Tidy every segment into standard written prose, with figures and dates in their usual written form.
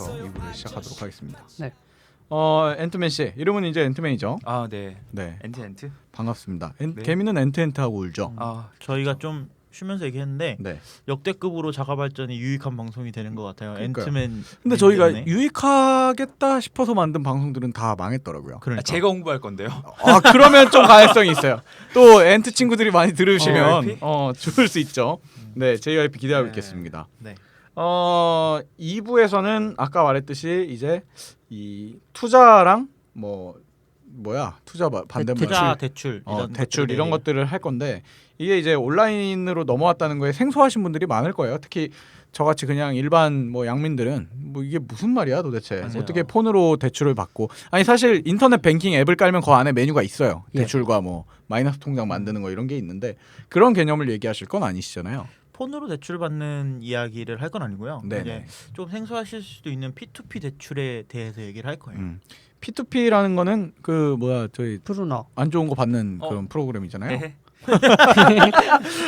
대해서 2부를 시작하도록 하겠습니다. 네. 앤트맨 씨 이름은 이제 앤트맨이죠. 아, 네. 네. 엔트. 반갑습니다. 네. 개미는 엔트하고 울죠. 아, 저희가 좀 쉬면서 얘기했는데 네. 역대급으로 자가 발전이 유익한 방송이 되는 것 같아요. 그러니까요. 앤트맨. 근데 저희가 때문에. 유익하겠다 싶어서 만든 방송들은 다 망했더라고요. 그러니까. 제가 홍보할 건데요. 아 그러면 좀 가능성이 있어요. 또 엔트 친구들이 많이 들으시면 JYP? 좋을 수 있죠. 네, JYP 기대하고 네. 있겠습니다. 네. 2부에서는 아까 말했듯이 이제 이 투자랑 투자 반대말 투자 대출 대출 이런 것들을 할 건데 이게 이제 온라인으로 넘어왔다는 거에 생소하신 분들이 많을 거예요. 특히 저같이 그냥 일반 양민들은 이게 무슨 말이야 도대체. 맞아요. 어떻게 폰으로 대출을 받고 아니 사실 인터넷 뱅킹 앱을 깔면 그 안에 메뉴가 있어요. 예. 대출과 마이너스 통장 만드는 거 이런 게 있는데 그런 개념을 얘기하실 건 아니시잖아요. 폰으로 대출 받는 이야기를 할 건 아니고요. 네네. 이제 좀 생소하실 수도 있는 P2P 대출에 대해서 얘기를 할 거예요. P2P라는 거는 저희 푸르너. 안 좋은 거 받는 그런 프로그램이잖아요. 네.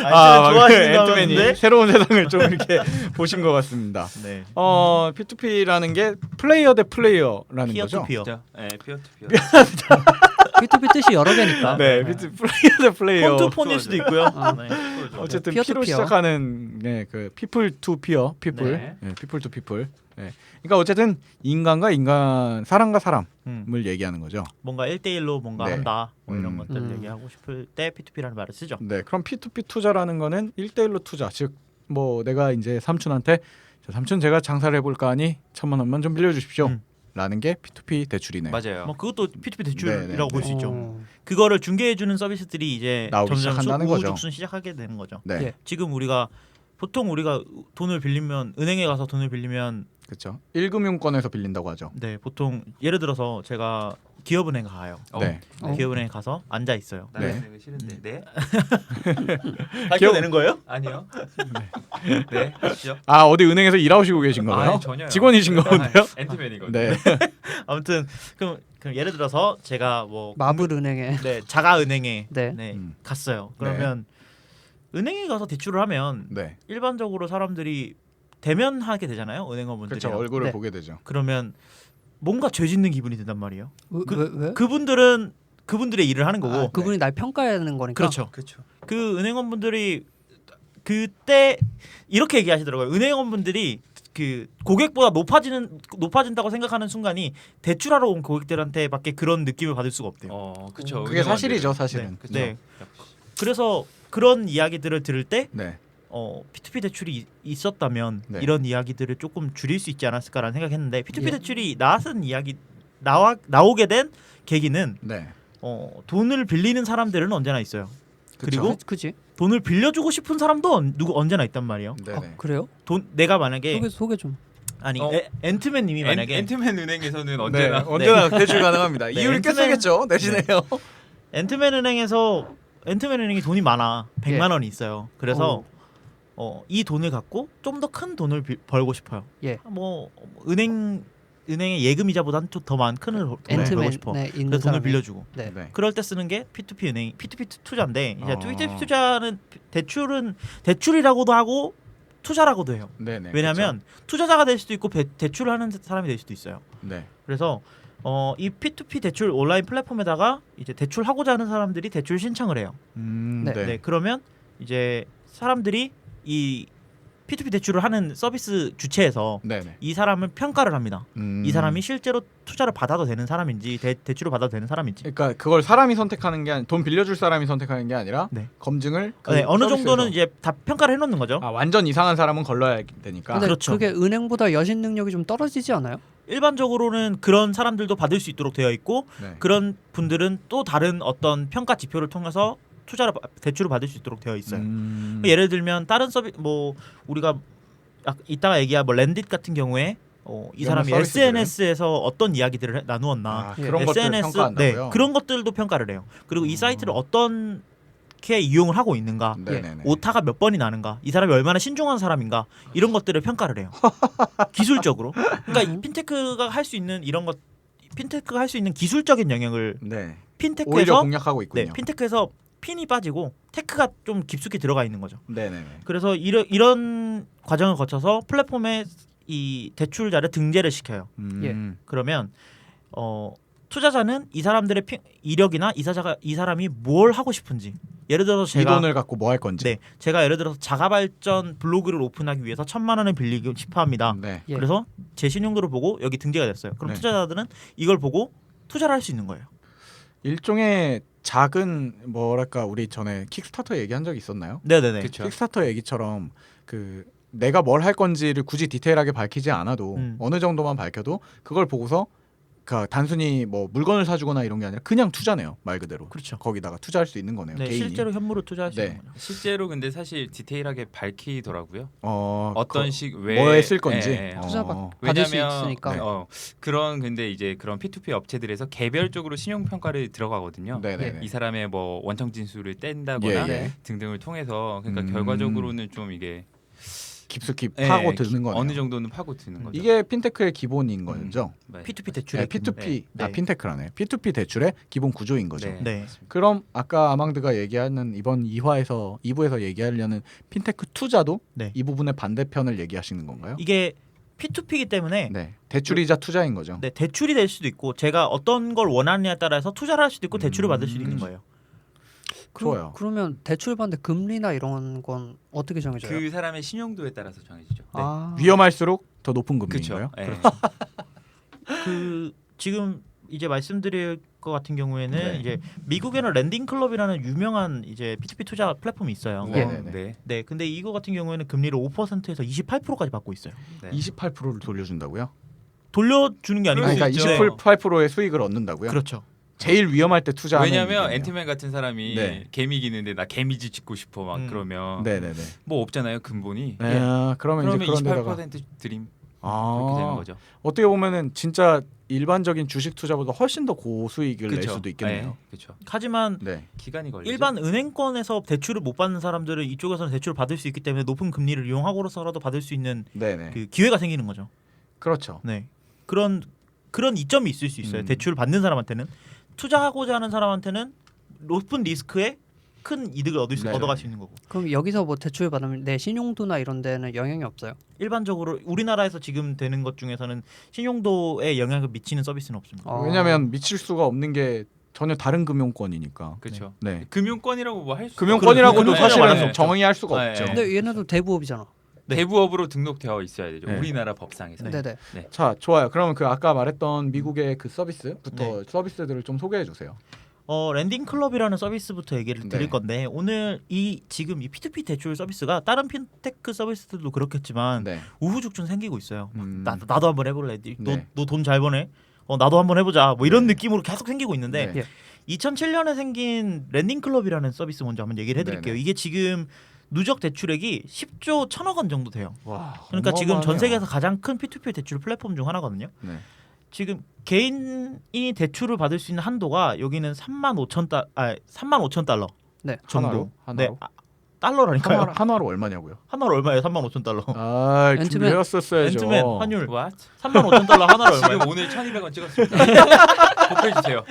좋아하시는 앤트맨이 건데. 새로운 세상을 좀 이렇게 보신 것 같습니다. 네. P2P라는 게 플레이어 대 플레이어라는 피어 거죠. 투 피어. 네, 피어 투 피어. P2P 뜻이 여러 개니까. 네, 플레이어 대 플레이어. 폰 투 폰일 수도 있고요. 네. 어쨌든 피어 투 P로 피어. 시작하는 그 people to peer, people, 네. people to people. 네. 그러니까 어쨌든 인간과 인간, 사람과 사람을 음. 얘기하는 거죠. 뭔가 1대1로 뭔가 네. 한다. 이런 음. 것들을 얘기하고 싶을 때 P2P라는 말을 쓰죠. 네, 그럼 P2P 투자라는 거는 1대1로 투자. 즉 내가 이제 삼촌한테 삼촌 제가 장사를 해볼까 하니 1,000만 원만 좀 빌려주십시오. 라는 게 P2P 대출이네요. 맞아요. 뭐 그것도 P2P 대출이라고 네, 네, 볼 수 네. 있죠. 그거를 중개해주는 서비스들이 이제 나오기 점점 시작한다는 거죠. 우후죽순 시작하게 되는 거죠. 네, 예. 지금 보통 우리가 돈을 빌리면 은행에 가서 돈을 빌리면 그렇죠. 1금융권에서 빌린다고 하죠. 네 보통 예를 들어서 제가 기업은행 가요. 네. 기업은행 가서 앉아 있어요. 네. 나는 싫은데. 네. 밝혀내는 거예요? 아니요. 네. 하시죠. 아 어디 은행에서 일하시고 계신가 봐요? 아니, 전혀요. 직원이신가 본데요? 엔트맨이거든요. 네. 아무튼 그럼 예를 들어서 제가 마블은행에. 네 자가은행에 네. 갔어요. 그러면 은행에 가서 대출을 하면 네. 일반적으로 사람들이 대면하게 되잖아요. 은행원분들이. 그렇죠. 얼굴을 네. 보게 되죠. 그러면 뭔가 죄 짓는 기분이 든단 말이에요. 왜? 그분들은 그분들의 일을 하는 거고. 그분이 날 평가해야 하는 거니까. 그렇죠. 그렇죠. 그 은행원분들이 그때 이렇게 얘기하시더라고요. 은행원분들이 그 고객보다 높아진다고 생각하는 순간이 대출하러 온 고객들한테밖에 그런 느낌을 받을 수가 없대요. 그렇죠. 그게 사실이죠, 사실은. 네. 네. 그래서 그런 이야기들을 들을 때 네. P2P 대출이 있었다면 네. 이런 이야기들을 조금 줄일 수 있지 않았을까라는 생각했는데 P2P 예. 대출이 나오게 된 계기는 네. 돈을 빌리는 사람들은 언제나 있어요. 그리고 그지? 돈을 빌려주고 싶은 사람도 언제나 있단 말이에요. 네네. 그래요? 내가 만약에 소개 좀. 아니 어. 앤트맨님이 만약에 엔트맨 은행에서는 언제나 언제나 언제나 대출 가능합니다. 네, 이유를 깼어야겠죠. 내시네요. 앤트맨 은행이 돈이 많아. 100만 원이 있어요. 그래서 이 돈을 갖고 좀 더 큰 돈을 벌고 싶어요. 예. 은행의 예금이자보다는 좀 더 많은 큰 돈을 벌고 싶어. 앤트맨에 있는 그래서 돈을 사람이. 빌려주고. 네. 네. 그럴 때 쓰는 게 P2P 투자인데 이제 어. P2P 투자는 대출이라고도 하고 투자라고도 해요. 네네. 왜냐하면 투자자가 될 수도 있고 대출을 하는 사람이 될 수도 있어요. 그쵸? 네. 그래서 이 P2P 대출 온라인 플랫폼에다가 이제 대출하고자 하는 사람들이 대출 신청을 해요. 네. 네. 네, 그러면 이제 사람들이 이 P2P 대출을 하는 서비스 주체에서 네네. 이 사람을 평가를 합니다. 이 사람이 실제로 투자를 받아도 되는 사람인지 대출을 받아도 되는 사람인지. 그러니까 그걸 사람이 선택하는 게 돈 빌려줄 사람이 선택하는 게 아니라 네. 검증을 네, 어느 서비스에서. 정도는 이제 다 평가를 해놓는 거죠. 완전 이상한 사람은 걸러야 되니까. 근데 그렇죠. 그게 은행보다 여신 능력이 좀 떨어지지 않아요? 일반적으로는 그런 사람들도 받을 수 있도록 되어 있고 네. 그런 분들은 또 다른 어떤 평가 지표를 통해서 대출을 받을 수 있도록 되어 있어요. 예를 들면 다른 우리가 이따가 얘기할 랜딧 같은 경우에 이 이런 사람이 서비스들은? SNS에서 어떤 이야기들을 나누었나 그런 것들 평가한다고요? 그런 것들도 평가를 해요. 그리고 이 사이트를 어떻게 이용을 하고 있는가, 네네네. 오타가 몇 번이 나는가, 이 사람이 얼마나 신중한 사람인가 이런 것들을 평가를 해요. 기술적으로. 그러니까 이 핀테크가 할 수 있는 기술적인 영역을 네. 오히려 핀테크에서 공략하고 있군요. 핀테크에서 핀이 빠지고 테크가 좀 깊숙이 들어가 있는 거죠. 네네네. 그래서 이런 과정을 거쳐서 플랫폼에 이 대출자를 등재를 시켜요. 음. 그러면 투자자는 이 사람들의 이력이나 이 사람이 뭘 하고 싶은지, 예를 들어서 이 제가 돈을 갖고 뭐 할 건지. 네, 제가 예를 들어서 자가발전 블로그를 오픈하기 위해서 1,000만 원을 빌리고 싶어합니다. 네. 예. 그래서 제 신용도를 보고 여기 등재가 됐어요. 그럼 네. 투자자들은 이걸 보고 투자를 할 수 있는 거예요. 일종의 작은 뭐랄까 우리 전에 킥스타터 얘기한 적 있었나요? 네네네. 그렇죠. 킥스타터 얘기처럼 그 내가 뭘 할 건지를 굳이 디테일하게 밝히지 않아도 어느 정도만 밝혀도 그걸 보고서 그 단순히 뭐 물건을 사주거나 이런 게 아니라 그냥 투자네요, 말 그대로. 그렇죠. 거기다가 투자할 수 있는 거네요. 네, 개인이. 실제로 현물을 투자할 수 네. 있는 거죠. 실제로 근데 사실 디테일하게 밝히더라고요. 그, 왜 뭐에 쓸 건지. 예, 예. 투자 받을 수 왜냐면 있으니까. 그런 근데 이제 그런 P2P 업체들에서 개별적으로 신용 평가를 들어가거든요. 네네네. 이 사람의 뭐 원청 진술을 뗀다거나 예, 예. 등등을 통해서 그러니까 음. 결과적으로는 좀 이게 깊숙이 예, 파고 드는 거네요. 어느 정도는 파고 드는 거죠. 이게 핀테크의 기본인 거죠. 네. P2P 대출의 네, P2P, 네. 핀테크라네. P2P 대출의 기본 구조인 거죠. 네. 네. 그럼 아까 아망드가 얘기하는 이번 2부에서 얘기하려는 핀테크 투자도 네. 이 부분의 반대편을 얘기하시는 건가요? 이게 P2P이기 때문에 네, 대출이자 투자인 거죠. 네, 대출이 될 수도 있고 제가 어떤 걸 원하느냐에 따라서 투자를 할 수도 있고 대출을 받을 수도 있는 거예요. 좋아요. 그러면 대출 받는데 금리나 이런 건 어떻게 정해져요? 그 사람의 신용도에 따라서 정해지죠. 아, 위험할수록 더 높은 금리인가요? 그렇죠. 그 지금 이제 말씀드릴 것 같은 경우에는 네. 이제 미국에는 랜딩 클럽이라는 유명한 이제 P2P 투자 플랫폼이 있어요. 네. 네. 네, 근데 이거 같은 경우에는 금리를 5%에서 28%까지 받고 있어요. 네. 28%를 돌려준다고요? 돌려주는 게 아니고 그럴 수 그러니까 있죠. 28%의 수익을 얻는다고요? 그렇죠. 제일 위험할 때 투자하는 왜냐면 일이네요. 앤트맨 같은 사람이 네. 개미 기는데 나 개미집 짓고 싶어 막 그러면 네네네. 뭐 없잖아요 근본이. 네, 그러면 이제 그런 데다가 28% 드림 그렇게 되는 아, 거죠. 어떻게 보면은 진짜 일반적인 주식 투자보다 훨씬 더 고수익을 낼 그쵸? 수도 있겠네요. 그렇죠. 하지만 네. 기간이 걸리죠. 일반 은행권에서 대출을 못 받는 사람들은 이쪽에서는 대출을 받을 수 있기 때문에 높은 금리를 이용하고서라도 받을 수 있는 네네. 그 기회가 생기는 거죠. 그렇죠. 네, 그런 이점이 있을 수 있어요. 음. 대출을 받는 사람한테는 투자하고자 하는 사람한테는 높은 리스크에 큰 이득을 네. 얻어갈 수 있는 거고. 그럼 여기서 뭐 대출 받으면 내 신용도나 이런 데는 영향이 없어요? 일반적으로 우리나라에서 지금 되는 것 중에서는 신용도에 영향을 미치는 서비스는 없습니다. 아. 왜냐하면 미칠 수가 없는 게 전혀 다른 금융권이니까. 그렇죠. 네. 금융권이라고 뭐 할 수. 금융권이라고도 금융권이라고 사실은 말하죠. 정의할 수가 네. 없죠. 근데 얘네도 대부업이잖아. 네. 대부업으로 등록되어 있어야 되죠. 네. 우리나라 법상에서. 네. 네네. 자, 좋아요. 그러면 그 아까 말했던 미국의 그 서비스부터 서비스들을 좀 소개해 주세요. 랜딩 클럽이라는 서비스부터 얘기를 드릴 네. 건데 오늘 지금 이 P2P 대출 서비스가 다른 핀테크 서비스들도 그렇겠지만 네. 우후죽순 생기고 있어요. 음. 나도 한번 해볼래. 네. 너 돈 잘 버네. 나도 한번 해보자. 뭐 이런 느낌으로 계속 생기고 있는데 네. 2007년에 생긴 랜딩 클럽이라는 서비스 먼저 한번 얘기를 해드릴게요. 네네. 이게 지금 누적 대출액이 10조 1천억 원 정도 돼요. 와, 그러니까 지금 전 어마어마하네요. 세계에서 가장 큰 P2P 대출 플랫폼 중 하나거든요. 네. 지금 개인이 대출을 받을 수 있는 한도가 여기는 35,000달러 네. 정도. 하나로? 네, 달러라니까요. 한화로 얼마냐고요? 하나로 얼마예요? 35,000달러. 아, 앤트맨- 준비했었어야죠. 앤트맨 환율 What? 35,000달러 하나로 얼마예요? 지금 오늘 1,200원 찍었습니다. 복해 주세요.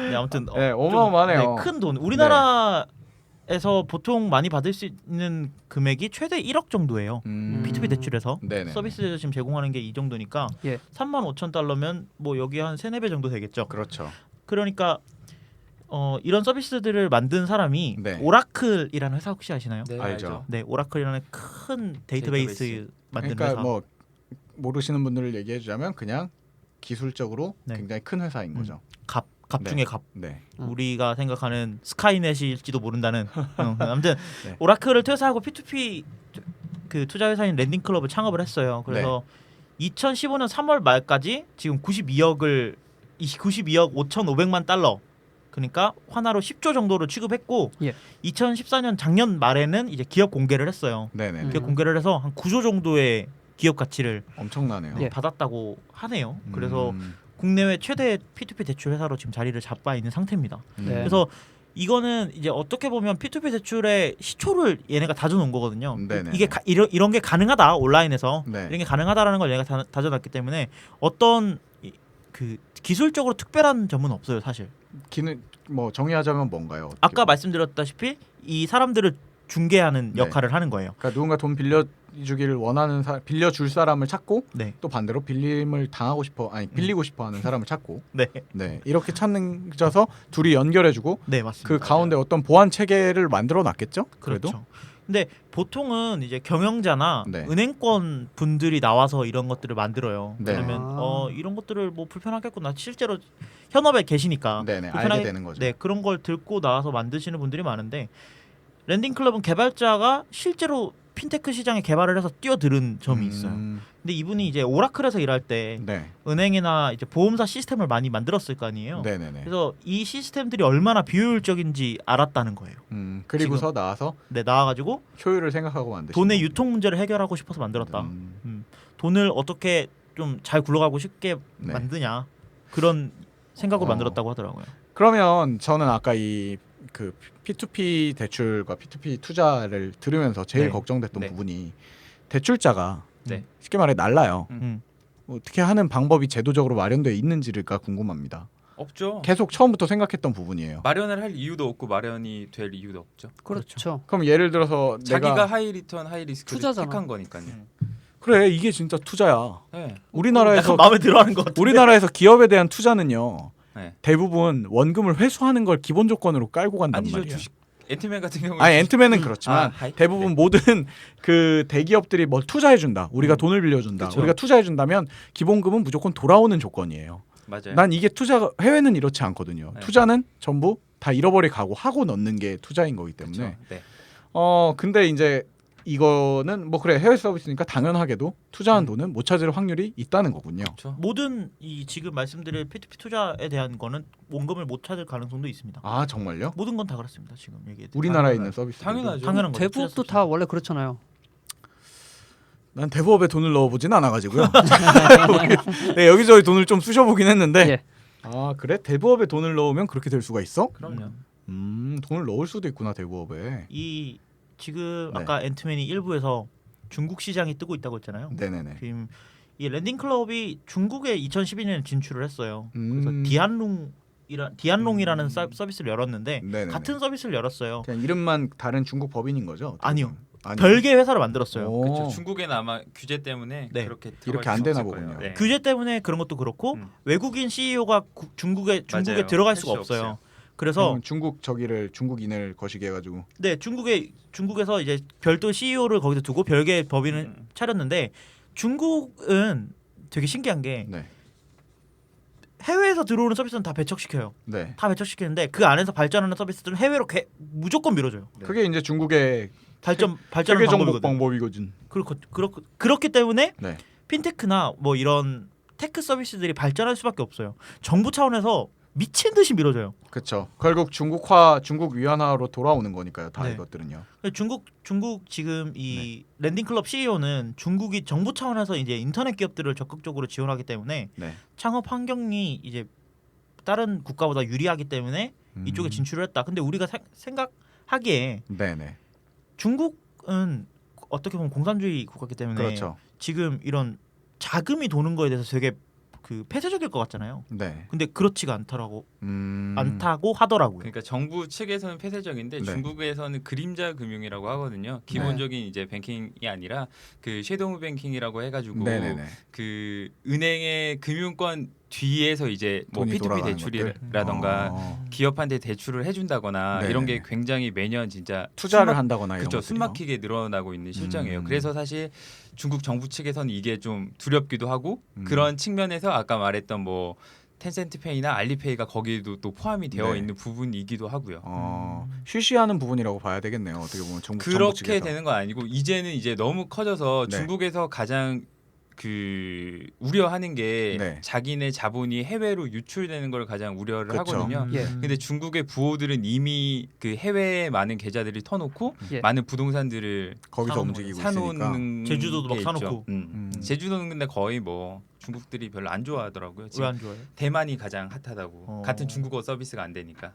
네, 아무튼 네, 어마어마하네요. 큰 돈. 우리나라에서 보통 많이 받을 수 있는 금액이 최대 1억 정도예요. P2P 대출에서 네네. 서비스에서 지금 제공하는 게 이 정도니까 예. 35,000달러면 뭐 여기 한 3-4배 정도 되겠죠. 그렇죠. 그러니까 이런 서비스들을 만든 사람이 네. 오라클이라는 회사 혹시 아시나요? 네, 알죠. 네, 오라클이라는 큰 데이터베이스 데이터베이스. 만든 그러니까 회사. 뭐 모르시는 분들을 얘기해 주자면 그냥 기술적으로 네. 굉장히 큰 회사인 거죠. 갑 네. 중에 갑. 네. 우리가 생각하는 스카이넷일지도 모른다는. 아무튼 네. 오라클을 퇴사하고 P2P 그 투자 회사인 랜딩 클럽을 창업을 했어요. 그래서 2015년 3월 말까지 지금 92억 5,500만 달러. 그러니까 환화로 10조 정도를 취급했고 예. 2014년 작년 말에는 이제 기업 공개를 했어요. 네네. 기업 공개를 해서 한 9조 정도의 기업 가치를 엄청나네요. 예. 받았다고 하네요. 그래서 음. 국내외 최대 P2P 대출 회사로 지금 자리를 잡아 있는 상태입니다. 네. 그래서 이거는 이제 어떻게 보면 P2P 대출의 시초를 얘네가 다져놓은 거거든요. 네네. 이게 이런 게 가능하다 온라인에서 네. 이런 게 가능하다라는 걸 얘가 다져놨기 때문에 어떤 그 기술적으로 특별한 점은 없어요 사실. 기능 뭐 정의하자면 뭔가요? 어떻게 아까 보면? 말씀드렸다시피 이 사람들을 중개하는 네. 역할을 하는 거예요. 그러니까 누군가 돈 빌려 빌려주기를 원하는 빌려줄 사람을 찾고 네. 또 반대로 빌림을 당하고 싶어 아니 빌리고 싶어하는 사람을 찾고 네. 네 이렇게 찾는져서 둘이 연결해주고 네, 맞습니다. 그 가운데 어떤 보안 체계를 만들어 놨겠죠? 그래도 그렇죠. 근데 보통은 이제 경영자나 네. 은행권 분들이 나와서 이런 것들을 만들어요. 네. 그러면 아. 이런 것들을 뭐 불편하겠구나. 실제로 현업에 계시니까 네네 불편하게- 알게 되는 거죠. 네, 그런 걸 듣고 나와서 만드시는 분들이 많은데 랜딩 클럽은 개발자가 실제로 핀테크 시장에 개발을 해서 뛰어드는 점이 있어요. 근데 이분이 이제 오라클에서 일할 때 네. 은행이나 이제 보험사 시스템을 많이 만들었을 거 아니에요. 네네네. 그래서 이 시스템들이 얼마나 비효율적인지 알았다는 거예요. 그리고서 나와서 네, 나와가지고 효율을 생각하고 만드신 돈의 거고. 유통 문제를 해결하고 싶어서 만들었다. 음, 돈을 어떻게 좀 잘 굴러가고 쉽게 네. 만드냐 그런 생각으로 어. 만들었다고 하더라고요. 그러면 저는 아까 이 그 P2P 대출과 P2P 투자를 들으면서 제일 네. 걱정됐던 네. 부분이 대출자가 네. 쉽게 말해 날라요. 음. 어떻게 하는 방법이 제도적으로 마련되어 있는지가 궁금합니다. 없죠. 계속 처음부터 생각했던 부분이에요. 마련을 할 이유도 없고 마련이 될 이유도 없죠. 그렇죠. 그럼 예를 들어서 자기가 내가 하이 리턴 하이 리스크를 투자잖아. 택한 거니까요. 그래 이게 진짜 투자야. 네. 우리나라에서 약간 마음에 들어하는 것 같아. 우리나라에서 기업에 대한 투자는요. 네. 대부분 원금을 회수하는 걸 기본 조건으로 깔고 간단 아니죠. 말이야. 주식 앤트맨 같은 경우는 아니 앤트맨은 그렇지만 하이? 대부분 모든 그 대기업들이 뭘 투자해 준다. 우리가 돈을 빌려준다. 그쵸. 우리가 투자해 준다면 기본금은 무조건 돌아오는 조건이에요. 맞아요. 난 이게 투자 해외는 이렇지 않거든요. 네. 투자는 전부 다 잃어버릴 각오 하고 넣는 게 투자인 거기 때문에. 그쵸. 네. 근데 이제 이거는 뭐 그래 해외 서비스니까 당연하게도 투자한 돈은 못 찾을 확률이 있다는 거군요. 그렇죠. 모든 이 지금 말씀드릴 P2P 투자에 대한 거는 원금을 못 찾을 가능성도 있습니다. 아 정말요? 모든 건 다 그렇습니다. 지금 얘기해. 우리나라에 당연하죠. 있는 서비스 당연하죠. 당연한 거죠. 대부업도 다 원래 그렇잖아요. 난 대부업에 돈을 넣어보진 않아가지고요. 네, 여기저기 돈을 좀 쑤셔보긴 했는데 예. 아 그래? 대부업에 돈을 넣으면 그렇게 될 수가 있어? 그럼요. 돈을 넣을 수도 있구나 대부업에. 이 지금 네. 아까 앤트맨이 일부에서 중국 시장이 뜨고 있다고 했잖아요. 네네네. 지금 이 랜딩 클럽이 중국에 2012년에 진출을 했어요. 그래서 음. 디안롱이라는 서비스를 열었는데 네네네. 같은 서비스를 열었어요. 그냥 이름만 다른 중국 법인인 거죠? 아니요. 아니요. 별개의 회사를 만들었어요. 오. 그렇죠. 중국에는 아마 규제 때문에 네. 그렇게 이렇게 안 되나 보군요. 네. 규제 때문에 그런 것도 그렇고 외국인 CEO가 중국에 맞아요. 들어갈 할 수가 수 없어요. 없어요. 그래서 중국인을 거시게 해가지고. 네 중국에서 이제 별도 CEO를 거기서 두고 별개의 법인을 차렸는데 중국은 되게 신기한 게 네. 해외에서 들어오는 서비스는 다 배척시켜요. 네. 다 배척시키는데 그 안에서 발전하는 서비스들은 해외로 무조건 밀어줘요. 네. 그게 이제 중국의 발전하는 세계 정복 방법이거든. 방법이거든. 그렇기 때문에 네. 핀테크나 뭐 이런 테크 서비스들이 발전할 수밖에 없어요. 정부 차원에서 미친 듯이 밀어줘요. 그렇죠. 결국 중국 위안화로 돌아오는 거니까요. 다 네. 이것들은요. 중국 지금 이 네. 랜딩 클럽 CEO는 중국이 정부 차원에서 이제 인터넷 기업들을 적극적으로 지원하기 때문에 네. 창업 환경이 이제 다른 국가보다 유리하기 때문에 이쪽에 진출을 했다. 근데 우리가 생각하기에 네네. 중국은 어떻게 보면 공산주의 국가이기 때문에 그렇죠. 지금 이런 자금이 도는 거에 대해서 되게 그 폐쇄적일 것 같잖아요. 네. 근데 그렇지가 않다고 하더라고요. 그러니까 정부 측에서는 폐쇄적인데 네. 중국에서는 그림자 금융이라고 하거든요. 기본적인 이제 뱅킹이 아니라 그 섀도우 뱅킹이라고 해가지고 네네네. 그 은행의 금융권 뒤에서 이제 뭐 돈이 P2P 돌아가는 대출이라던가 것들? 기업한테 대출을 해준다거나 네네네. 이런 게 굉장히 매년 진짜 투자를 한다거나 이런 그렇죠. 것들이요. 숨막히게 늘어나고 있는 실정이에요. 음. 그래서 사실 중국 정부 측에서는 이게 좀 두렵기도 하고 그런 측면에서 아까 말했던 뭐 텐센트페이나 알리페이가 거기에도 또 포함이 되어 네. 있는 부분이기도 하고요. 쉬쉬하는 부분이라고 봐야 되겠네요. 어떻게 보면 정부 그렇게 측에서. 되는 건 아니고 이제는 이제 너무 커져서 네. 중국에서 가장 그 우려하는 게 네. 자기네 자본이 해외로 유출되는 걸 가장 우려를 그렇죠. 하거든요. 예. 근데 중국의 부호들은 이미 그 해외에 많은 계좌들이 터놓고 예. 많은 부동산들을 거기서 사놓은 움직이고 있으니까. 사놓는 제주도도 막 게 사놓고. 있죠. 제주도는 근데 거의 뭐 중국들이 별로 안 좋아하더라고요. 왜 지금 안 좋아요? 대만이 가장 핫하다고. 같은 중국어 서비스가 안 되니까.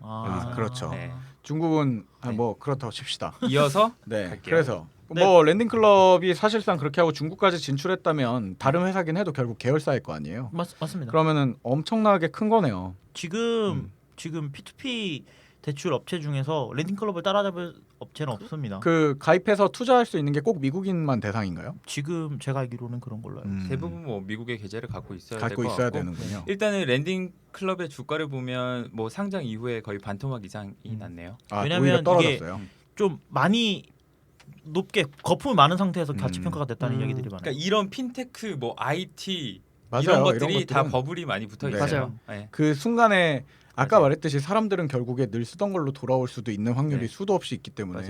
그렇죠. 네. 중국은 네. 뭐 그렇다고 칩시다. 이어서 네. 갈게요. 그래서 네. 뭐 랜딩 클럽이 사실상 그렇게 하고 중국까지 진출했다면 다른 회사긴 해도 결국 계열사일 거 아니에요. 맞습니다. 그러면은 엄청나게 큰 거네요. 지금 P2P 대출 업체 중에서 랜딩 클럽을 따라잡을 업체는 없습니다. 그 가입해서 투자할 수 있는 게 꼭 미국인만 대상인가요? 지금 제가 알기로는 그런 걸로 알고 있어요. 대부분 뭐 미국의 계좌를 갖고 있어야 갖고 될것 있어야 같고 되는군요. 일단은 랜딩 클럽의 주가를 보면 뭐 상장 이후에 거의 반토막 이상이 났네요. 아, 왜냐면 오히려 이게 떨어졌어요. 좀 많이 높게 거품이 많은 상태에서 가치 음. 평가가 됐다는 이야기들이 많아요. 그러니까 이런 핀테크, 뭐 IT 맞아요. 이런 것들이 이런 다 것들은 버블이 많이 붙어 네. 있어요. 맞아요. 네. 그 순간에 아까 맞아요. 말했듯이 사람들은 결국에 늘 쓰던 걸로 돌아올 수도 있는 확률이 네. 수도 없이 있기 때문에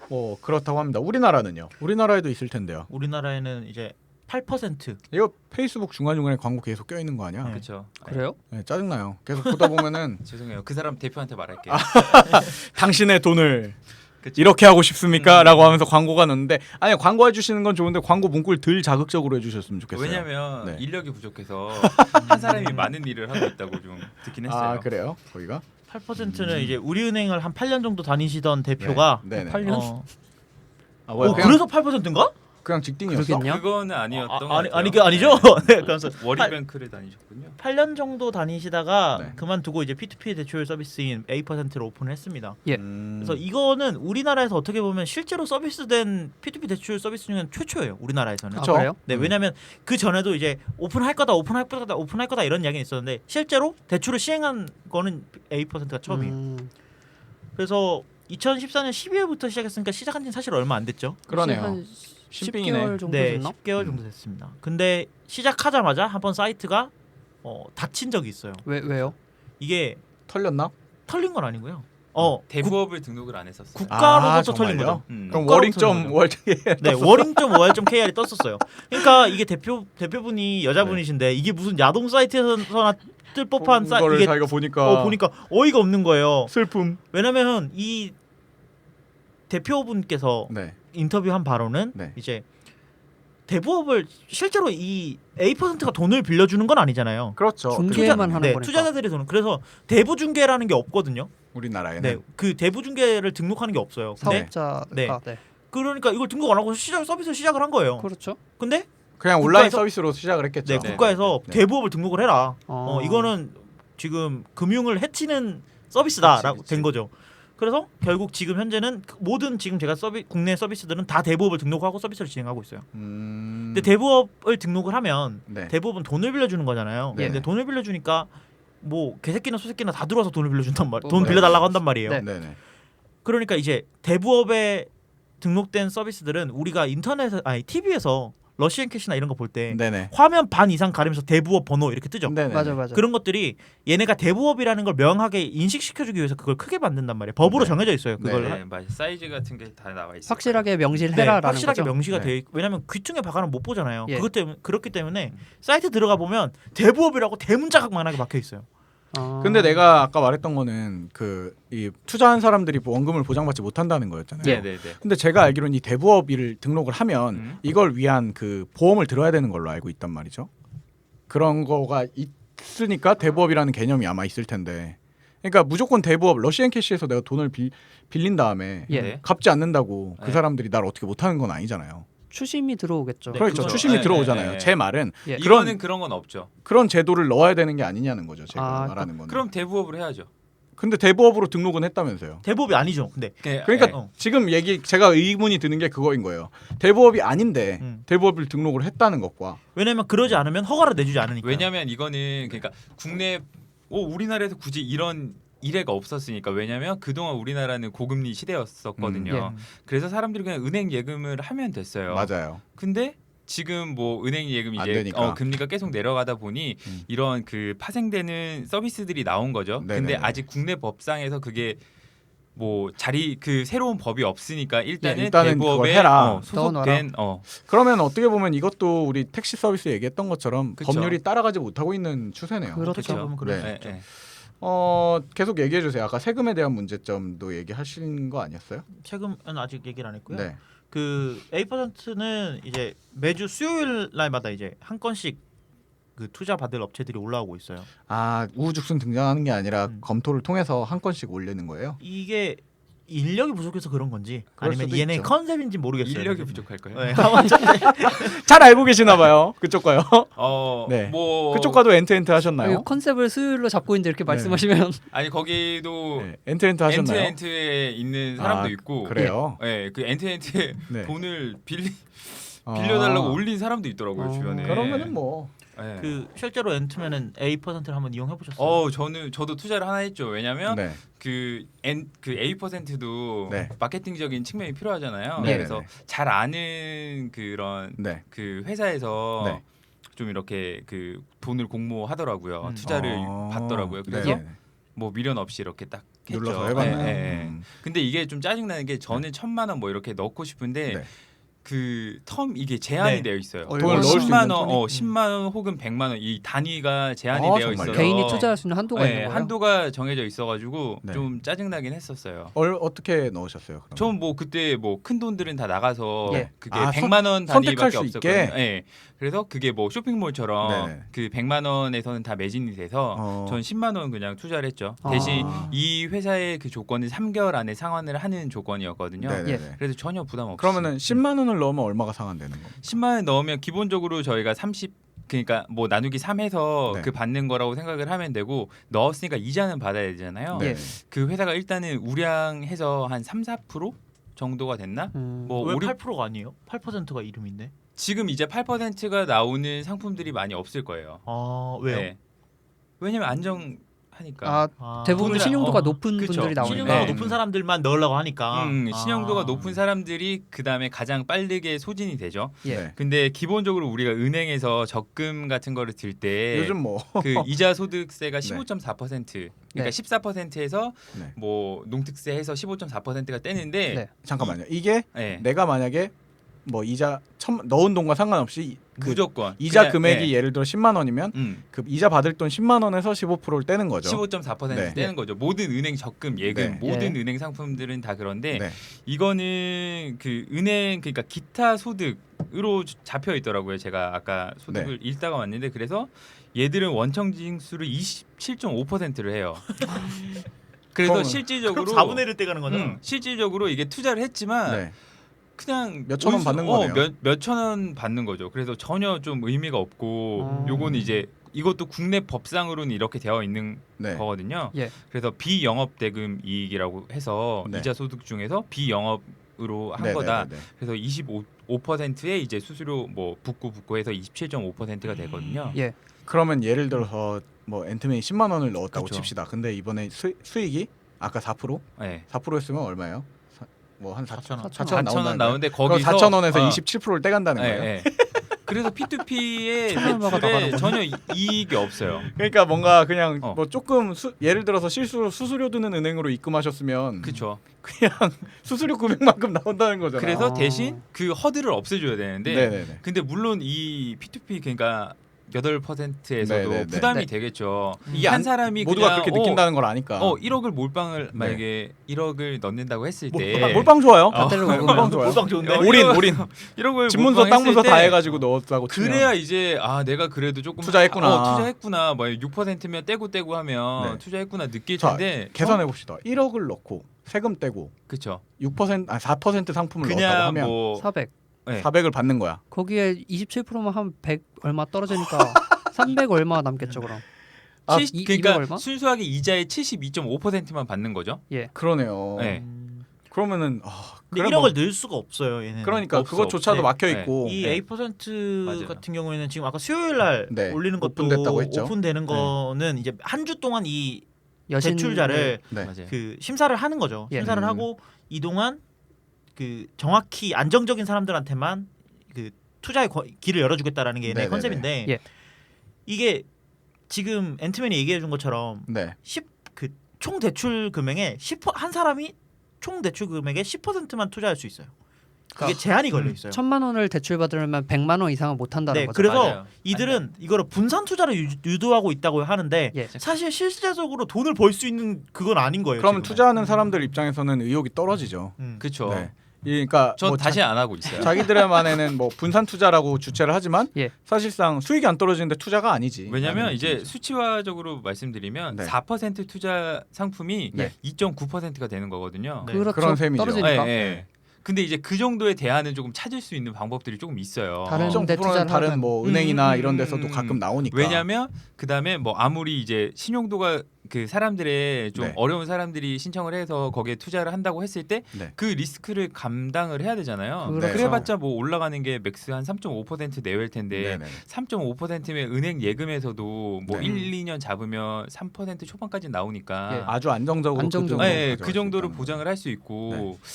맞아요. 그렇다고 합니다. 우리나라는요? 우리나라에도 있을 텐데요. 우리나라에는 이제 8% 이거 페이스북 중간중간에 광고 계속 껴있는 거 아니야? 네. 그렇죠. 그래요? 네, 짜증나요. 계속 보다 보면은 죄송해요. 그 사람 대표한테 말할게요. 당신의 돈을 그쵸? 이렇게 하고 싶습니까? 라고 하면서 광고가 넣는데 아니 광고해 주시는 건 좋은데 광고 문구를 덜 자극적으로 해주셨으면 좋겠어요. 왜냐면 네. 인력이 부족해서 한 사람이 많은 일을 하고 있다고 좀 듣긴 했어요. 아 그래요? 거기가? 8%는 이제 우리은행을 한 8년 정도 다니시던 대표가 네. 네네. 8년? 아, 뭐야, 그냥, 그래서 8%인가? 그냥 직딩이었어? 그러겠냐? 그거는 아니었던 것 같아요. 아니 그 아니죠. 네, 그래서 워리뱅크를 다니셨군요. 8년 정도 다니시다가 네. 그만두고 이제 P2P 대출 서비스인 A%를 오픈을 했습니다. 예. 그래서 이거는 우리나라에서 어떻게 보면 실제로 서비스된 P2P 대출 서비스 중에는 최초예요. 우리나라에서는. 그쵸. 아, 그래요? 네, 왜냐면 그 전에도 이제 오픈할 거다 이런 이야기는 있었는데 실제로 대출을 시행한 거는 A%가 처음이에요. 그래서 2014년 12월부터 시작했으니까 시작한 지는 사실 얼마 안 됐죠. 그러네요. 한 신빙이네. 10개월 정도 네, 됐나? 10개월 정도 됐습니다. 근데 시작하자마자 한번 사이트가 닫힌 적이 있어요. 왜요? 이게 털렸나? 털린 건 아니고요. 대부업을 등록을 안 했었어요. 국가로부터 아, 털린 정말요? 거죠. 그럼 국가로 워링점 털린 월정에 네, 워링.ol.kr이 떴었어요. 그러니까 이게 대표분이 여자분이신데 이게 무슨 야동 사이트에서나 뜰 법한 거를 이게 자기가 보니까 보니까 어이가 없는 거예요. 슬픔. 왜냐면 이 대표분께서 네. 인터뷰한 바로는 네. 이제 대부업을 실제로 이 A%가 돈을 빌려주는 건 아니잖아요. 그렇죠. 중개만 하는 네, 거니까. 투자자들이 돈을 그래서 대부 중개라는 게 없거든요. 우리나라에는 네, 그 대부 중개를 등록하는 게 없어요. 근데 사업자가 네. 네. 그러니까 이걸 등록 안 하고 서비스 시작을 한 거예요. 그렇죠. 근데 그냥 온라인 국가에서- 서비스로 시작을 했겠죠. 네, 국가에서 네. 대부업을 등록을 해라. 어. 이거는 지금 금융을 해치는 서비스다라고 그치. 된 거죠. 그래서 결국 지금 현재는 모든 지금 제가 국내 서비스들은 다 대부업을 등록하고 서비스를 진행하고 있어요. 근데 대부업을 등록을 하면 네. 대부업은 돈을 빌려주는 거잖아요. 네. 근데 돈을 빌려주니까 뭐 개새끼나 소새끼나 다 들어와서 돈을 빌려준단 말, 어, 돈 네. 빌려달라고 한단 말이에요. 네. 네네. 그러니까 이제 대부업에 등록된 서비스들은 우리가 TV에서 러시안 캐시나 이런 거 볼 때 네네. 화면 반 이상 가리면서 대부업 번호 이렇게 뜨죠. 네네. 맞아. 그런 것들이 얘네가 대부업이라는 걸 명확하게 인식시켜주기 위해서 그걸 크게 만든단 말이에요. 법으로 네. 정해져 있어요. 그걸 네, 맞아요. 사이즈 같은 게 다 나와 있어요. 확실하게 네, 명시해라라는 확실하게 거죠. 명시가 네. 돼. 왜냐하면 귀퉁에 박아는 못 보잖아요. 예. 그것 때문에 그렇기 때문에 사이트 들어가 보면 대부업이라고 대문자각만하게 박혀 있어요. 아. 근데 내가 아까 말했던 거는 이 투자한 사람들이 원금을 보장받지 못한다는 거였잖아요. 예. 네네네. 근데 제가 알기로는 이 대부업을 등록을 하면 음. 이걸 위한 그 보험을 들어야 되는 걸로 알고 있단 말이죠. 그런 거가 있으니까 대부업이라는 개념이 아마 있을 텐데. 그러니까 무조건 대부업 러시안 캐시에서 내가 돈을 빌린 다음에 예. 네. 갚지 않는다고 그 네. 사람들이 날 어떻게 못하는 건 아니잖아요. 추심이 들어오겠죠. 네, 그렇죠. 그거죠. 추심이 네, 들어오잖아요. 네, 네. 제 말은 예. 이거는 그런 건 없죠. 그런 제도를 넣어야 되는 게 아니냐는 거죠. 제가 아, 말하는 거는. 그럼 대부업을 해야죠. 근데 대부업으로 등록은 했다면서요. 대부업이 아니죠. 근데 그러니까 네. 지금 제가 의문이 드는 게 그거인 거예요. 대부업이 아닌데 대부업을 등록을 했다는 것과 왜냐면 그러지 않으면 허가를 내주지 않으니까. 왜냐면 이거는 그러니까 국내 우리나라에서 굳이 이런 이래가 없었으니까. 왜냐면 그동안 우리나라는 고금리 시대였었거든요. 그래서 사람들이 그냥 은행 예금을 하면 됐어요. 맞아요. 근데 지금 뭐 은행 예금 안 이제 되니까. 금리가 계속 내려가다 보니 이런 그 파생되는 서비스들이 나온 거죠. 네네네. 근데 아직 국내 법상에서 그게 뭐 그 새로운 법이 없으니까 일단은, 일단은 그걸 대부업에 해라. 소속된 그러면 어떻게 보면 이것도 우리 택시 서비스 얘기했던 것처럼 그쵸. 법률이 따라가지 못하고 있는 추세네요. 그렇죠. 어떻게 보면 그럴 수 네. 있죠. 예, 예. 계속 얘기해 주세요. 아까 세금에 대한 문제점도 얘기하신 거 아니었어요? 세금은 아직 얘기를 안 했고요. 네. 그 A%는 이제 매주 수요일 날마다 이제 한 건씩 그 투자 받을 업체들이 올라오고 있어요. 아 우후죽순 등장하는 게 아니라 음. 검토를 통해서 한 건씩 올리는 거예요? 이게 인력이 부족해서 그런 건지 그럴 아니면 수도 얘네 있죠. 컨셉인지 모르겠어요. 인력이 부족할까요? 네, 잘 알고 계시나 봐요. 그쪽과요. 네. 뭐 그쪽과도 엔트엔트 하셨나요? 컨셉을 수요일로 잡고 있는데 이렇게 네. 말씀하시면 아니 거기도 네. 엔트엔트 하셨나요? 엔트엔트에 있는 사람도 아, 있고 그래요. 네, 그 엔트엔트에 네. 돈을 빌려달라고 아, 올린 사람도 있더라고요 주변에. 그러면은 뭐 네. 그 실제로 앤트맨은 A%를 한번 이용해 보셨어요? 저도 투자를 하나 했죠. 왜냐면 네. 그 A%도 네. 마케팅적인 측면이 필요하잖아요. 네, 그래서 네, 잘 아는 그런 네. 그 회사에서 네. 좀 이렇게 그 돈을 공모하더라고요. 음. 투자를 받더라고요. 그래서 네. 뭐 미련 없이 이렇게 딱 했죠. 눌러서 해봤나요? 네, 네, 네. 음. 근데 이게 좀 짜증나는 게 저는 1,000만 원 뭐 이렇게 넣고 싶은데 네. 그 텀 이게 제한이 네. 되어 있어요. 돈을 넣을 수 10만 있는 원, 톤이? 10만 원 혹은 100만 원 이 단위가 제한이 아, 되어 정말요? 있어서 개인이 투자할 수 있는 한도가 있는 거예요. 한도가 정해져 있어가지고 네. 좀 짜증나긴 했었어요. 어떻게 넣으셨어요? 그러면? 전 뭐 그때 뭐 큰 돈들은 다 나가서 예. 그게 아, 100만 원 선택할 단위밖에 수 없었거든요. 있게? 예. 그래서 그게 뭐 쇼핑몰처럼 네네. 그 100만 원에서는 다 매진이 돼서 전 10만 원 그냥 투자를 했죠. 대신 이 회사의 그 조건은 3개월 안에 상환을 하는 조건이었거든요. 네네네. 그래서 전혀 부담 없이. 그러면은 10만 원을 넣으면 얼마가 상환되는 겁니까? 10만 원 넣으면 기본적으로 저희가 30 그러니까 뭐 나누기 3해서 네. 그 받는 거라고 생각을 하면 되고 넣었으니까 이자는 받아야 되잖아요. 네. 그 회사가 일단은 우량해서 한 3, 4% 정도가 됐나? 뭐 왜 우리 8%가 아니에요? 8%가 이름인데. 지금 이제 8%가 나오는 상품들이 많이 없을 거예요. 아 왜요? 네. 왜냐면 안정하니까. 아, 대부분 돈을- 신용도가 높은 그쵸. 분들이 나오니까. 신용도가 네. 높은 사람들만 넣으려고 하니까. 신용도가 높은 사람들이 그 다음에 가장 빠르게 소진이 되죠. 예. 네. 근데 기본적으로 우리가 은행에서 적금 같은 거를 들 때 요즘 뭐 그 이자 소득세가 네. 15.4% 그러니까 네. 14%에서 네. 뭐 농특세 해서 15.4%가 떼는데 네. 잠깐만요. 이게 네. 내가 만약에 뭐 이자 넣은 돈과 상관없이 그 무조건 이자 그냥, 금액이 네. 예를 들어 10만 원이면 그 이자 받을 돈 10만 원에서 15%를 떼는 거죠. 15.4% 네. 떼는 거죠. 모든 은행 적금, 예금, 네. 모든 은행 상품들은 다 그런데 네. 이거는 그 은행 그러니까 기타 소득으로 잡혀 있더라고요. 제가 아까 소득을 읽다가 왔는데 그래서 얘들은 원청 징수를 27.5%를 해요. 그래서 그럼 실질적으로 4분의 1을 떼가는 거죠. 실질적으로 이게 투자를 했지만 네. 그냥 몇천 원 받는 거네요. 몇천 원 받는 거죠. 그래서 전혀 좀 의미가 없고 음. 요거는 이제 이것도 국내 법상으로는 이렇게 되어 있는 네. 거거든요. 예. 그래서 비영업 대금 이익이라고 해서 네. 이자 소득 중에서 비영업으로 한 네, 거다. 네, 네, 네. 그래서 25%에 이제 수수료 뭐 붙고 해서 27.5%가 되거든요. 예. 그러면 예를 들어서 뭐 앤트맨이 10만 원을 넣었다고 그쵸. 칩시다. 근데 이번에 수익이 아까 4%? 네. 4%였으면 얼마예요? 뭐 한 4,000 원. 4천 원 4천 원 나온다는 나오는데 거예요? 거기서 4천 원에서 어, 27%를 떼간다는 네, 거예요. 네. 그래서 P2P의 천 얼마가 대출에 나가는 전혀 이익이 없어요. 그러니까 뭔가 그냥 어. 뭐 조금 예를 들어서 실수로 수수료 드는 은행으로 입금하셨으면 그렇죠. 그냥 수수료 금액만큼 나온다는 거잖아요. 그래서 아. 대신 그 허들을 없애줘야 되는데 네네네. 근데 물론 이 P2P 그러니까 8%에서도 네네네. 부담이 네. 되겠죠. 이게 한 사람이 모두가 그냥, 그렇게 느낀다는 걸 아니까. 1억을 몰빵을 만약에 1억을 넣는다고 했을 때 몰빵 좋아요. 밭대를 몰빵 먹으면 좋아요. 몰빵 좋은데. 올인 1억을 집문서 땅문서 다 해가지고 넣었다고 치면. 그래야 이제 내가 그래도 조금 투자했구나. 투자했구나. 뭐 6%면 떼고 하면 네. 투자했구나 느낄 자, 텐데 계산해 봅시다. 1억을 넣고 세금 떼고 그렇죠. 4% 상품을 넣었다고 그냥 하면 뭐 400. 네. 400을 받는 거야. 거기에 27%면 한 100 얼마 떨어지니까 300 얼마 남겠죠, 그럼. 아, 그러니까 200 얼마? 순수하게 이자의 72.5%만 받는 거죠. 그러네요. 네. 그러면은 근데 그래 1억을 뭐- 넣을 수가 없어요. 얘는. 그러니까 없어, 그것조차도 없어. 막혀 네. 있고 이 네. A% 맞아요. 같은 경우에는 지금 아까 수요일 날 네. 올리는 것도 오픈됐다고 했죠. 오픈되는 거는 이제 한 주 동안 이 여신 대출자를 네. 맞아요. 그 심사를 하는 거죠. 예. 심사를 하고 이 동안 그 정확히 안정적인 사람들한테만 그 투자의 길을 열어주겠다라는 게 얘네 네네네. 컨셉인데 예. 이게 지금 앤트맨이 얘기해준 것처럼 네. 그 총 대출 금액의 한 사람이 총 대출 금액의 10%만 투자할 수 있어요. 그게 제한이 걸려 있어요. 1,000만 원을 대출 받으려면 100만 원 이상은 못 한다는 네, 거죠. 그래서 맞아요. 이들은 이거를 분산 투자를 유도하고 있다고 하는데 예. 사실 실질적으로 돈을 벌 수 있는 그건 아닌 거예요. 그러면 지금은. 투자하는 사람들 입장에서는 의욕이 떨어지죠. 음. 그렇죠. 네. 그러니까 전 뭐 다시 안 하고 있어요. 자기들만에는 뭐 분산 투자라고 주최를 하지만 예. 사실상 수익이 안 떨어지는데 투자가 아니지. 왜냐하면 라는 이제 느낌이죠. 수치화적으로 말씀드리면 네. 4% 투자 상품이 네. 2.9%가 되는 거거든요. 네. 그렇죠. 그런 셈이죠. 떨어지니까. 예, 예. 근데 이제 그 정도의 대안은 조금 찾을 수 있는 방법들이 조금 있어요. 다른 좀 데 투자를 다른 하든. 뭐 은행이나 음, 이런 데서도 음, 가끔 나오니까. 왜냐하면 그다음에 뭐 아무리 이제 신용도가 그 사람들의 좀 네. 어려운 사람들이 신청을 해서 거기에 투자를 한다고 했을 때 그 네. 리스크를 감당을 해야 되잖아요. 그렇죠. 그래봤자 뭐 올라가는 게 맥스 한 3.5% 내외일 텐데 네네. 3.5%면 은행 예금에서도 뭐 네. 1, 2년 잡으면 3% 초반까지 나오니까 예. 아주 안정적으로 안정적으로. 그 정도로 보장을 할 수 있고 네.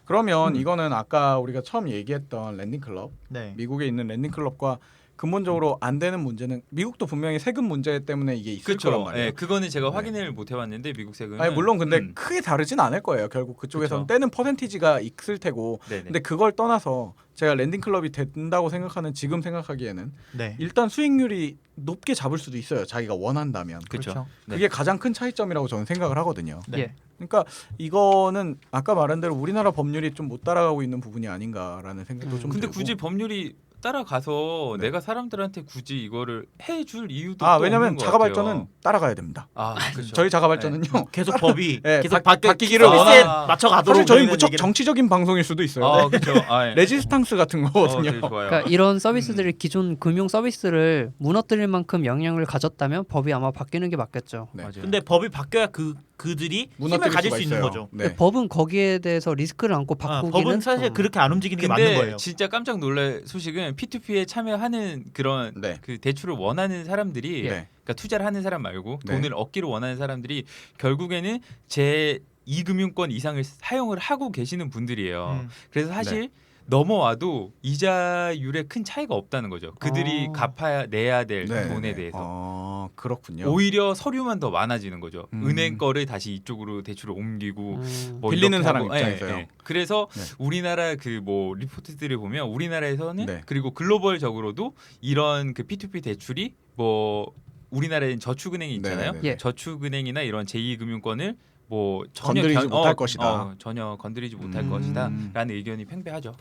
그러면 음. 이거는 아까 우리가 처음 얘기했던 랜딩 클럽, 네. 미국에 있는 랜딩 클럽과 근본적으로 안 되는 문제는 미국도 분명히 세금 문제 때문에 이게 있을 거란 그렇죠. 말이에요. 예, 그거는 제가 네. 확인을 못 해봤는데 미국 세금은 아니 물론 근데 크게 다르진 않을 거예요. 결국 그쪽에서는 그쵸. 떼는 퍼센티지가 있을 테고. 네네. 근데 그걸 떠나서 제가 랜딩 클럽이 된다고 생각하는 지금 생각하기에는 네. 일단 수익률이 높게 잡을 수도 있어요. 자기가 원한다면. 그렇죠. 네. 그게 가장 큰 차이점이라고 저는 생각을 하거든요. 네. 예. 그러니까 이거는 아까 말한 대로 우리나라 법률이 좀 못 따라가고 있는 부분이 아닌가라는 생각도 좀 근데 들고. 굳이 법률이 따라가서 네. 내가 사람들한테 굳이 이거를 해줄 이유도 아 또 왜냐면 없는 것 자가 같아요. 발전은 따라가야 됩니다. 아 그렇죠. 저희 자가 발전은요. 계속 법이 네, 계속 바뀌기를 서비스에 원하- 맞춰 가도록 사실 저희 저희는 무척 얘기를- 정치적인 방송일 수도 있어요. 아 그렇죠. 아, 예. 레지스탕스 같은 거거든요. 되게 좋아요. 그러니까 이런 서비스들이 기존 금융 서비스를 무너뜨릴 만큼 영향을 가졌다면 법이 아마 바뀌는 게 맞겠죠. 네. 맞아요. 근데 법이 바뀌어야 그들이 힘을 무너뜨릴 가질 수가 수 있는 있어요. 거죠. 네. 근데 법은 거기에 대해서 리스크를 안고 아, 바꾸기는 법은 사실 좀- 그렇게 안 움직이는 게 근데 맞는 거예요. 진짜 깜짝 놀랄 소식은 P2P에 참여하는 그런 네. 그 대출을 원하는 사람들이 네. 그러니까 투자를 하는 사람 말고 네. 돈을 얻기를 원하는 사람들이 결국에는 제 2금융권 이상을 사용을 하고 계시는 분들이에요. 음. 그래서 사실 넘어와도 이자율에 큰 차이가 없다는 거죠. 그들이 갚아야 내야 될 네, 돈에 네. 대해서. 그렇군요. 오히려 서류만 더 많아지는 거죠. 음. 은행 거를 다시 이쪽으로 대출을 옮기고 뭐 빌리는 이렇게 사람 하고, 입장에서요. 그래서 네. 우리나라 그 뭐 리포트들을 보면 우리나라에서는 네. 그리고 글로벌적으로도 이런 그 P2P 대출이 뭐 우리나라에는 저축은행이 있잖아요. 네, 네, 네. 예. 저축은행이나 이런 제2금융권을 뭐 전혀 건드리지 못할 것이다. 전혀 건드리지 못할 음. 것이다라는 의견이 팽배하죠.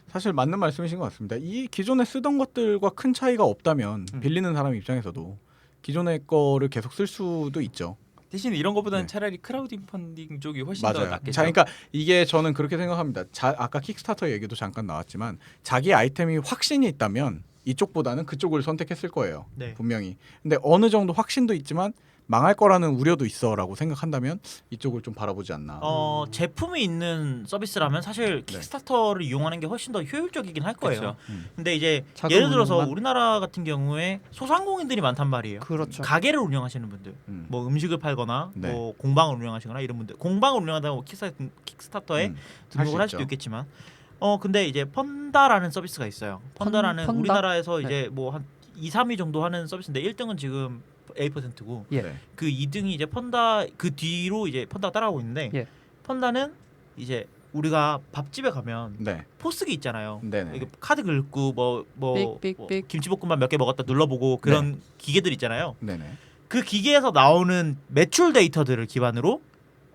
사실 맞는 말씀이신 것 같습니다. 이 기존에 쓰던 것들과 큰 차이가 없다면 빌리는 사람 입장에서도 기존의 거를 계속 쓸 수도 있죠. 대신 이런 것보다는 네. 차라리 크라우딩 펀딩 쪽이 훨씬 더 맞아요. 낫겠죠. 자, 그러니까 이게 저는 그렇게 생각합니다. 아까 킥스타터 얘기도 잠깐 나왔지만 자기 아이템이 확신이 있다면 이쪽보다는 그쪽을 선택했을 거예요. 네. 분명히. 근데 어느 정도 확신도 있지만 망할 거라는 우려도 있어라고 생각한다면 이쪽을 좀 바라보지 않나. 제품이 있는 서비스라면 사실 킥스타터를 이용하는 게 훨씬 더 효율적이긴 할 거예요. 그렇죠. 근데 이제 자금 예를 들어서 운용만? 우리나라 같은 경우에 소상공인들이 많단 말이에요. 그렇죠. 가게를 운영하시는 분들, 음. 뭐 음식을 팔거나 네. 뭐 공방을 운영하시거나 이런 분들, 공방을 운영하다가 킥스타터에 등록을 할 수도 있죠. 있겠지만, 근데 이제 펀다라는 서비스가 있어요. 펀다라는 펀다? 우리나라에서 네. 이제 뭐 한 2, 3위 정도 하는 서비스인데 1등은 지금 A%고 예. 네. 그 2등이 이제 펀다 그 뒤로 이제 펀다가 따라오고 있는데 예. 펀다는 이제 우리가 밥집에 가면 네. 포스기 있잖아요. 네네. 이거 카드 긁고 뭐 삑. 김치볶음밥 몇 개 먹었다 눌러보고 그런 기계들 있잖아요. 네네. 그 기계에서 나오는 매출 데이터들을 기반으로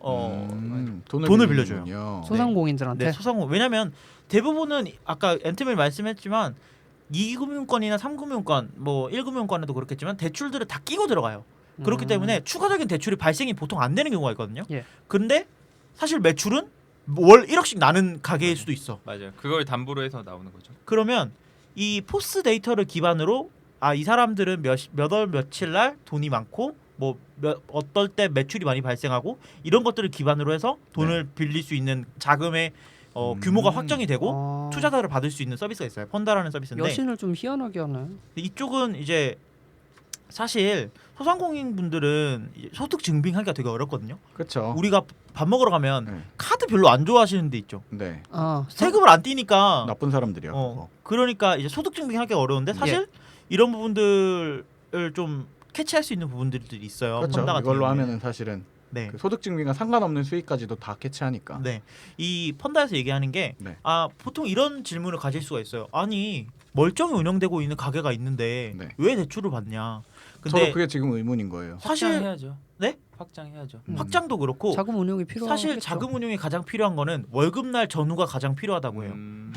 돈을 빌려줘요. 빌려주는군요. 소상공인들한테 네, 소상공. 왜냐면 대부분은 아까 앤트맨 말씀했지만 2금융권이나 3금융권, 뭐 1금융권에도 그렇겠지만 대출들을 다 끼고 들어가요. 그렇기 때문에 추가적인 대출이 발생이 보통 안 되는 경우가 있거든요. 예. 근데 사실 매출은 월 1억씩 나는 가게일 수도 있어. 맞아요. 그걸 담보로 해서 나오는 거죠. 그러면 이 포스 데이터를 기반으로 이 사람들은 몇 월 며칠 날 돈이 많고 뭐 어떨 때 매출이 많이 발생하고 이런 것들을 기반으로 해서 돈을 빌릴 수 있는 자금의 규모가 확정이 되고 투자자를 받을 수 있는 서비스가 있어요. 펀다라는 서비스인데 여신을 좀 희한하게 하네. 이쪽은 이제 사실 소상공인 분들은 소득 증빙하기가 되게 어렵거든요. 그렇죠. 우리가 밥 먹으러 가면 네. 카드 별로 안 좋아하시는 데 있죠. 네. 세금을 안 떼니까 나쁜 사람들이요. 그거. 그러니까 이제 소득 증빙하기가 어려운데 사실 이런 부분들을 좀 캐치할 수 있는 부분들이 있어요. 그렇죠. 펀다 같은 이걸로 경우에는. 하면은 사실은 네. 그 소득 증빙과 상관없는 수익까지도 다 캐치하니까. 네. 이 펀다에서 얘기하는 게 네. 보통 이런 질문을 가질 수가 있어요. 아니 멀쩡히 운영되고 있는 가게가 있는데 네. 왜 대출을 받냐? 근데 저도 그게 지금 의문인 거예요. 사실 확장해야죠. 네? 확장해야죠. 확장도 그렇고 자금 운용이 필요하죠. 사실 자금 운용이 가장 필요한 거는 월급날 전후가 가장 필요하다고 해요.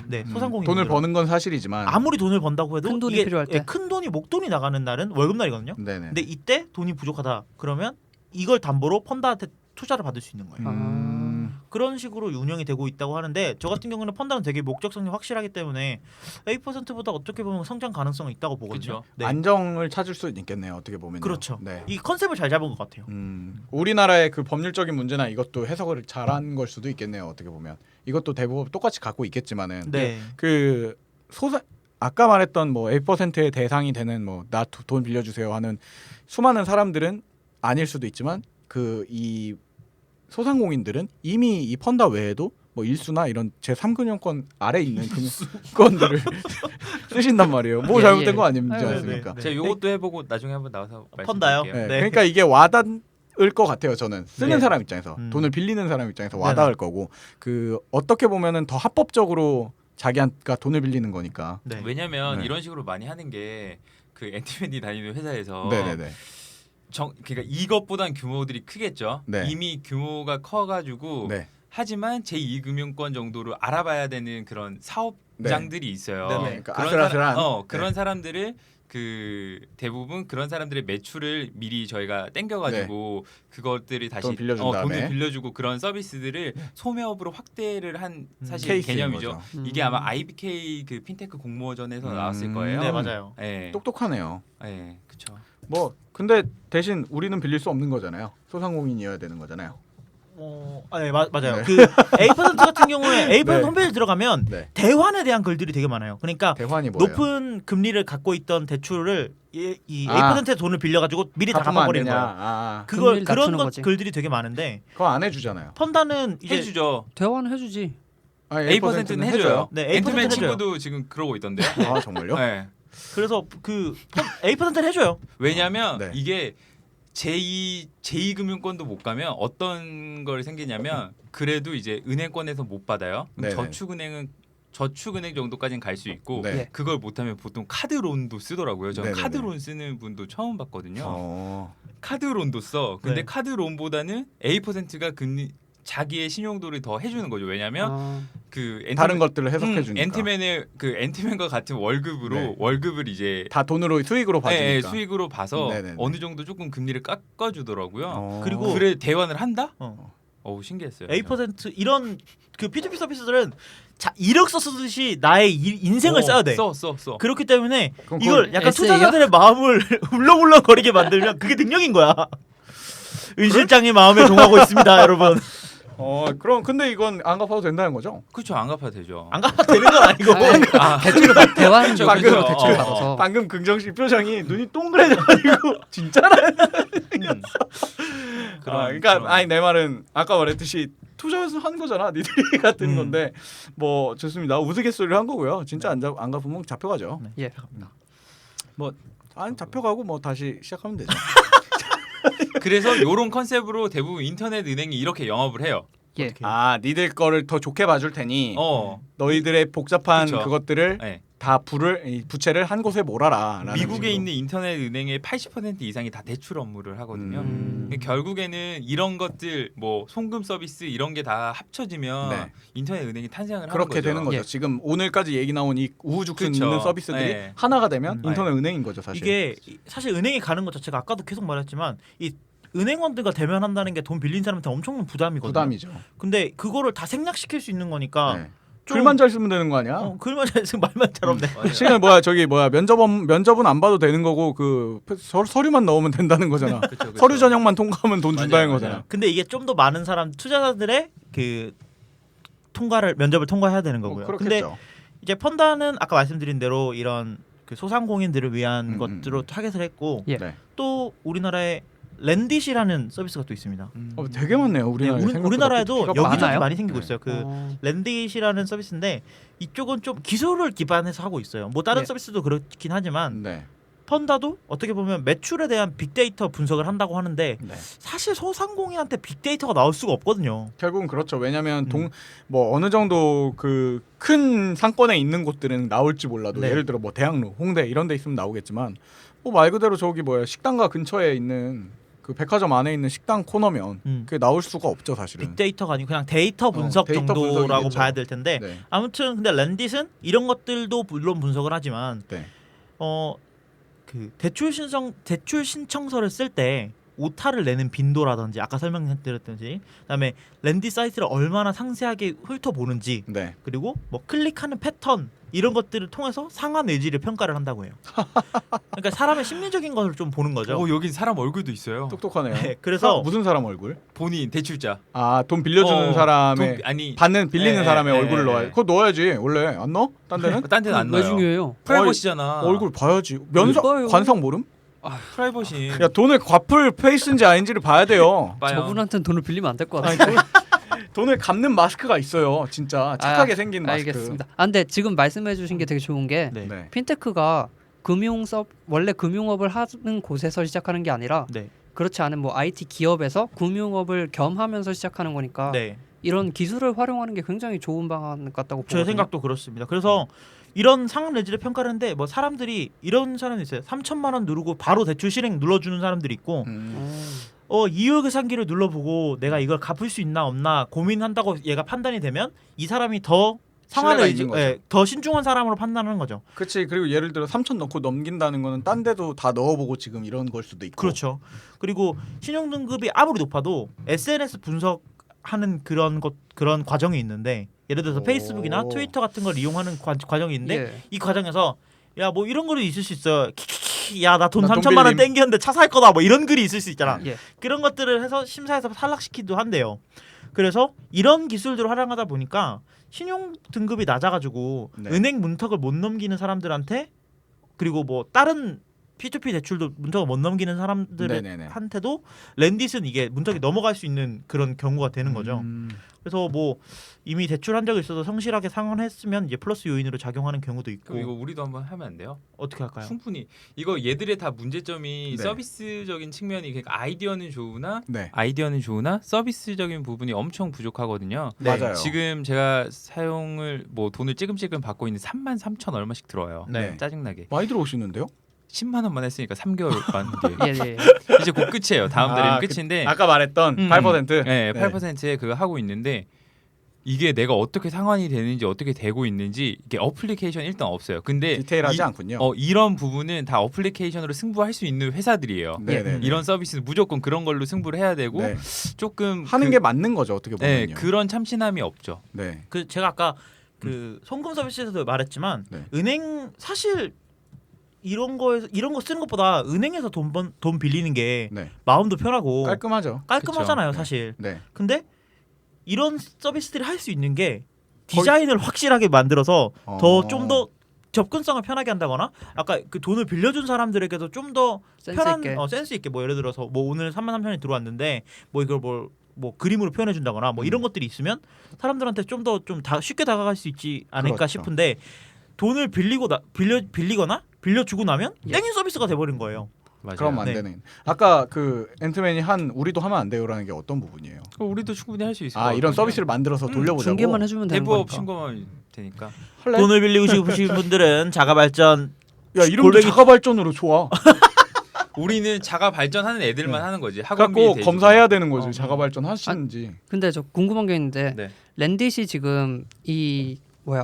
네, 소상공인 돈을 버는 건 사실이지만 아무리 돈을 번다고 해도 큰 돈이 이게 필요할 때. 큰 돈이 목돈이 나가는 날은 월급날이거든요. 네네. 근데 이때 돈이 부족하다 그러면 이걸 담보로 펀드한테 투자를 받을 수 있는 거예요. 그런 식으로 운영이 되고 있다고 하는데 저 같은 경우는 펀드는 되게 목적성이 확실하기 때문에 8%보다 어떻게 보면 성장 가능성이 있다고 보거든요. 그쵸. 네. 안정을 찾을 수 있겠네요. 어떻게 보면. 그렇죠. 네. 이 컨셉을 잘 잡은 것 같아요. 우리나라의 그 법률적인 문제나 이것도 해석을 잘한 걸 수도 있겠네요. 어떻게 보면 이것도 대부분 똑같이 갖고 있겠지만은 네. 그 소상 아까 말했던 뭐 8%의 대상이 되는 뭐 나 돈 빌려주세요 하는 수많은 사람들은 아닐 수도 있지만 그 이 소상공인들은 이미 이 펀드 외에도 뭐 일수나 이런 제3금융권 아래 있는 금융권들을 쓰신단 말이에요. 뭐 예, 잘못된 예. 거 아니지 네, 않습니까? 네. 제가 요것도 해보고 나중에 한번 나와서 펀다요? 말씀드릴게요. 네. 네. 그러니까 이게 와닿을 것 같아요. 저는 쓰는 네. 사람 입장에서 돈을 빌리는 사람 입장에서 와닿을 거고 그 어떻게 보면은 더 합법적으로 자기가 돈을 빌리는 거니까. 네. 왜냐면 네. 이런 식으로 많이 하는 게 그 앤티맨이 다니는 회사에서 네네네. 그러니까 이것보단 규모들이 크겠죠. 네. 이미 규모가 커가지고 네. 하지만 제2금융권 정도로 알아봐야 되는 그런 사업장들이 있어요. 네네. 그러니까 그런 아슬아슬한. 그런 네. 사람들을 그 대부분 그런 사람들의 매출을 미리 저희가 땡겨가지고 그것들이 다시 돈 빌려준 다음에. 돈을 빌려주고 그런 서비스들을 소매업으로 확대를 한 사실 케이스인 개념이죠. 거죠. 이게 아마 IBK 그 핀테크 공모전에서 나왔을 거예요. 네, 맞아요. 네, 똑똑하네요. 네, 그렇죠. 뭐 근데 대신 우리는 빌릴 수 없는 거잖아요. 소상공인이어야 되는 거잖아요. 네, 맞아요. 네. 그 8% 같은 경우에 8% 네. 홈페이지 들어가면 네. 대환에 대한 글들이 되게 많아요. 그러니까 대환이 뭐예요? 높은 금리를 갖고 있던 대출을 이 아. 8%의 돈을 빌려가지고 미리 다 갚으면 안 갚아버리는 되냐? 거예요. 아, 그걸 금리를 그런 낮추는 것 거지. 글들이 되게 많은데 그거 안 해주잖아요. 펀다는 이제 해주죠. 대화는 해주지. 아니, 8%는 해줘요. 네, 8% 앤트맨 해줘요. 친구도 지금 그러고 있던데요. 아 정말요? 네. 그래서 그 8%를 해줘요. 왜냐하면 네. 이게 제2금융권도 못 가면 어떤 걸 생기냐면 그래도 이제 은행권에서 못 받아요. 그럼 네네. 저축은행 정도까지는 갈 수 있고 네. 예. 그걸 못하면 보통 카드론도 쓰더라고요. 저는 네네네. 카드론 쓰는 분도 처음 봤거든요. 어. 카드론도 써. 근데 네. 카드론보다는 A%가 금리 자기의 신용도를 더 해주는 거죠. 왜냐하면 아, 그 다른 것들을 해석해 주니까. 앤트맨의 그 앤트맨과 같은 월급으로 네. 월급을 이제 다 돈으로 수익으로 봐주니까. 예, 수익으로 봐서 네네네. 어느 정도 조금 금리를 깎아주더라고요. 어. 그리고 그래 대환을 한다? 어. 신기했어요. 8% 이런 그 P2P 서비스들은 이력서 쓰듯이 나의 인생을 써야 돼. 써. 그렇기 때문에 그럼 이걸 그걸 약간 에세이야? 투자자들의 마음을 울렁울렁거리게 만들면 그게 능력인 거야. 은 실장의 마음에 동하고 있습니다, 여러분. 그럼 근데 이건 안 갚아도 된다는 거죠? 그렇죠. 안 갚아도 되죠. 안 갚아도 되는 건 아니고. 대출을 대화는 그렇죠, 방금 그렇죠. 대출을 어, 받아서 방금 긍정 씨 표정이 눈이 동그래가지고 진짜라는. 그러니까 아니 내 말은 아까 말했듯이 투자해서 한 거잖아. 니들이 같은 건데 뭐 좋습니다. 우스갯소리를 한 거고요. 진짜 안 갚으면 잡혀가죠. 예. 아니 잡혀가고 뭐 다시 시작하면 되죠. 그래서 이런 컨셉으로 대부분 인터넷 은행이 이렇게 영업을 해요. 예. 아 니들 거를 더 좋게 봐줄 테니 어, 너희들의 복잡한 그쵸. 그것들을 네. 다 이 부채를 한 곳에 몰아라. 미국에 있는 인터넷 은행의 80% 이상이 다 대출 업무를 하거든요. 결국에는 이런 것들 뭐 송금 서비스 이런 게 다 합쳐지면 네. 인터넷 은행이 탄생을 그렇게 하는 거죠. 되는 거죠. 예. 지금 오늘까지 얘기 나온 이 우후죽순 그쵸. 있는 서비스들이 네. 하나가 되면 네. 인터넷 은행인 거죠, 사실. 이게 사실 은행에 가는 것 자체가 아까도 계속 말했지만 이 은행원들과 대면한다는 게 돈 빌린 사람한테 엄청난 부담이거든요. 부담이죠. 근데 그거를 다 생략시킬 수 있는 거니까 네. 좀- 글만 잘 쓰면 되는 거 아니야? 글만 잘 쓰면 말만 잘 없네. 맞아요. 시간 면접은 안 봐도 되는 거고 그 서류만 넣으면 된다는 거잖아. 그쵸. 서류 전형만 통과하면 돈 맞아요, 준다는 맞아요. 거잖아. 근데 이게 좀 더 많은 사람 투자자들의 그 면접을 통과해야 되는 거고요. 근데 그렇겠죠. 이제 펀다는 아까 말씀드린 대로 이런 그 소상공인들을 위한 것들로 타겟을 했고 예. 네. 또 우리나라에 랜디시라는 서비스가 또 있습니다. 되게 많네요. 우리나라에. 네, 생각보다 우리나라에도 PTP 가 여기저기 많아요? 많이 생기고 있어요. 그 랜디시라는 서비스인데 이쪽은 좀 기술을 기반해서 하고 있어요. 뭐 다른 예. 서비스도 그렇긴 하지만 네. 펀다도 어떻게 보면 매출에 대한 빅데이터 분석을 한다고 하는데 네. 사실 소상공인한테 빅데이터가 나올 수가 없거든요. 결국은 그렇죠. 왜냐하면 뭐 어느 정도 그 큰 상권에 있는 곳들은 나올지 몰라도 네. 예를 들어 뭐 대학로, 홍대 이런 데 있으면 나오겠지만 뭐 말 그대로 저기 뭐야 식당가 근처에 있는 그 백화점 안에 있는 식당 코너면 그게 나올 수가 없죠 사실은. 빅데이터가 아니고 그냥 데이터 분석 데이터 정도라고 분석이겠죠. 봐야 될 텐데 네. 아무튼 근데 랜딧은 이런 것들도 물론 분석을 하지만 네. 그 대출 신청서를 쓸 때 오타를 내는 빈도라든지 아까 설명드렸듯이 그다음에 랜딧 사이트를 얼마나 상세하게 훑어보는지 네. 그리고 뭐 클릭하는 패턴 이런 것들을 통해서 상한 의지를 평가를 한다고 해요. 그러니까 사람의 심리적인 것을 좀 보는 거죠. 여긴 사람 얼굴도 있어요. 똑똑하네요. 네, 그래서 무슨 사람 얼굴? 본인 대출자. 아, 돈 빌려주는 사람의 빌리는 네, 사람의 네, 얼굴을 네. 넣어야. 그거 넣어야지. 원래 안 넣어? 딴 데는? 딴 데는 안 왜 나요. 중요해요? 프라이버시잖아. 얼굴 봐야지. 면서 봐요. 관상 모름? 프라이버시. 야, 돈을 갚을 페이스인지 아닌지를 봐야 돼요. 봐요. 저분한테는 돈을 빌리면 안 될 것 아니, 같아요. 돈을 갚는 마스크가 있어요. 진짜 착하게 생긴 마스크. 알겠습니다. 근데 지금 말씀해주신 게 되게 좋은 게 네. 네. 핀테크가 원래 금융업을 하는 곳에서 시작하는 게 아니라 네. 그렇지 않은 뭐 IT 기업에서 금융업을 겸하면서 시작하는 거니까 네. 이런 기술을 활용하는 게 굉장히 좋은 방안 같다고 보거든요. 제 생각도 그렇습니다. 그래서 이런 상한 레지를 평가를 했는데 뭐 사람들이 이런 사람이 있어요. 3천만 원 누르고 바로 대출 실행 눌러주는 사람들이 있고 이율 계산기를 눌러보고 내가 이걸 갚을 수 있나 없나 고민한다고 얘가 판단이 되면 이 사람이 더 상한 신뢰가 레지, 있는 거죠. 더 신중한 사람으로 판단하는 거죠. 그렇지. 그리고 예를 들어 3천 넣고 넘긴다는 거는 딴 데도 다 넣어보고 지금 이런 걸 수도 있고. 그렇죠. 그리고 신용 등급이 아무리 높아도 SNS 분석하는 그런 과정이 있는데 예를 들어서 오. 페이스북이나 트위터 같은 걸 이용하는 과정이 있는데 예. 이 과정에서 야 뭐 이런 글이 있을 수 있어요. 키키키 야 나 돈 나돈 3천만 원 빌림. 땡겼는데 차 살 거다 뭐 이런 글이 있을 수 있잖아. 예. 그런 것들을 해서 심사에서 탈락시키기도 한대요. 그래서 이런 기술들을 활용하다 보니까 신용 등급이 낮아가지고 네. 은행 문턱을 못 넘기는 사람들한테 그리고 뭐 다른 P2P 대출도 문턱을 못 넘기는 네네네. 사람들한테도 랜딧은 이게 문턱이 넘어갈 수 있는 그런 경우가 되는 거죠. 그래서 뭐 이미 대출한 적이 있어서 성실하게 상환했으면 이제 플러스 요인으로 작용하는 경우도 있고 그럼 이거 우리도 한번 하면 안 돼요? 어떻게 할까요? 충분히 이거 얘들의 다 문제점이 네. 서비스적인 측면이 그러니까 아이디어는 네. 좋으나 서비스적인 부분이 엄청 부족하거든요. 네. 맞아요. 지금 제가 사용을 뭐 돈을 찌금찌금 받고 있는 33,000 얼마씩 들어와요. 네. 짜증나게. 많이 들어오시는데요? 10만 원만 했으니까 3개월 반 뒤에 예. 이제 곧 끝이에요. 다음 달이면 끝인데 아까 말했던 8%. 네, 8%에 그거 하고 있는데 이게 내가 어떻게 상환이 되는지 어떻게 되고 있는지 이게 어플리케이션 일단 없어요. 근데 디테일하지 않군요. 이런 부분은 다 어플리케이션으로 승부할 수 있는 회사들이에요. 네네. 이런 서비스는 무조건 그런 걸로 승부를 해야 되고 네. 조금 하는 게 맞는 거죠 어떻게 네, 보면요. 그런 참신함이 없죠. 네. 그 제가 아까 그 송금 서비스에서도 말했지만 네. 은행 사실 이런 거 쓰는 것보다 은행에서 돈 빌리는 게 네. 마음도 편하고 깔끔하죠. 깔끔하잖아요, 그쵸. 사실. 네. 근데 이런 서비스들이 할 수 있는 게 디자인을 확실하게 만들어서 더 좀 더 접근성을 편하게 한다거나 아까 그 돈을 빌려준 사람들에게도 좀 더 센스 편한 있게. 센스 있게 뭐 예를 들어서 뭐 오늘 33,000원이 들어왔는데 뭐 이걸 뭐 그림으로 표현해 준다거나 뭐 이런 것들이 있으면 사람들한테 좀 더 쉽게 다가갈 수 있지 않을까 그렇죠. 싶은데 돈을 빌리거나 빌려주고 나면 예. 땡인 서비스가 돼버린 거예요. 맞아요. 그럼 안 네. 되는. 아까 그 앤트맨이 한 우리도 하면 안 돼요라는 게 어떤 부분이에요? 우리도 충분히 할 수 있을 것 아 같거든요. 이런 서비스를 만들어서 돌려보자고. 중개만 해주면 되는 대부업 거니까. 신고만 되니까. 할래? 돈을 빌리고 싶으신 분들은 자가발전 야 이름도 자가 발전으로 좋아. 우리는 자가 발전하는 애들만 하는 거지. 갖고 학원비 검사해야 되는 거지. 어. 자가 발전 하시는지. 근데 저 궁금한 게 있는데 네. 랜딧이 지금 이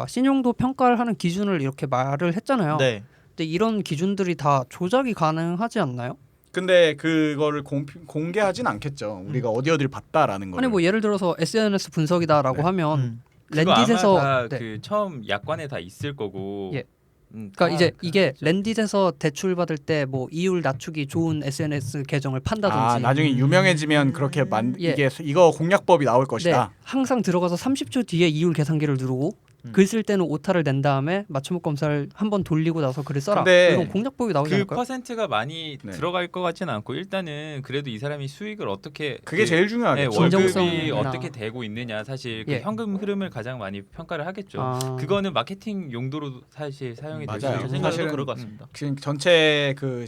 신용도 평가를 하는 기준을 이렇게 말을 했잖아요. 네. 근데 이런 기준들이 다 조작이 가능하지 않나요? 근데 그거를 공개하진 않겠죠. 우리가 어디를 봤다라는 거. 아니 뭐 예를 들어서 SNS 분석이다라고 네. 하면 그거 랜딧에서 아마 다 네. 그 처음 약관에 다 있을 거고. 예. 그러니까 이제 이게 랜딧에서 대출 받을 때 뭐 이율 낮추기 좋은 SNS 계정을 판다든지 아 나중에 유명해지면 그렇게 예. 이거 공략법이 나올 네, 것이다. 항상 들어가서 30초 뒤에 이율 계산기를 누르고 글 쓸 때는 오타를 낸 다음에 맞춤법 검사를 한번 돌리고 나서 글을 써라. 근데 이런 공략법이 나오지 그 않을까요? 퍼센트가 많이 네. 들어갈 것 같지는 않고 일단은 그래도 이 사람이 수익을 어떻게 그게 제일 중요하겠죠. 월급이 진정성이나. 어떻게 되고 있느냐 사실 그 예. 현금 흐름을 가장 많이 평가를 하겠죠. 아. 그거는 마케팅 용도로 사실 사용이 맞아요. 되죠. 제 생각에도 사실은 그럴 것 같습니다. 지금 전체 그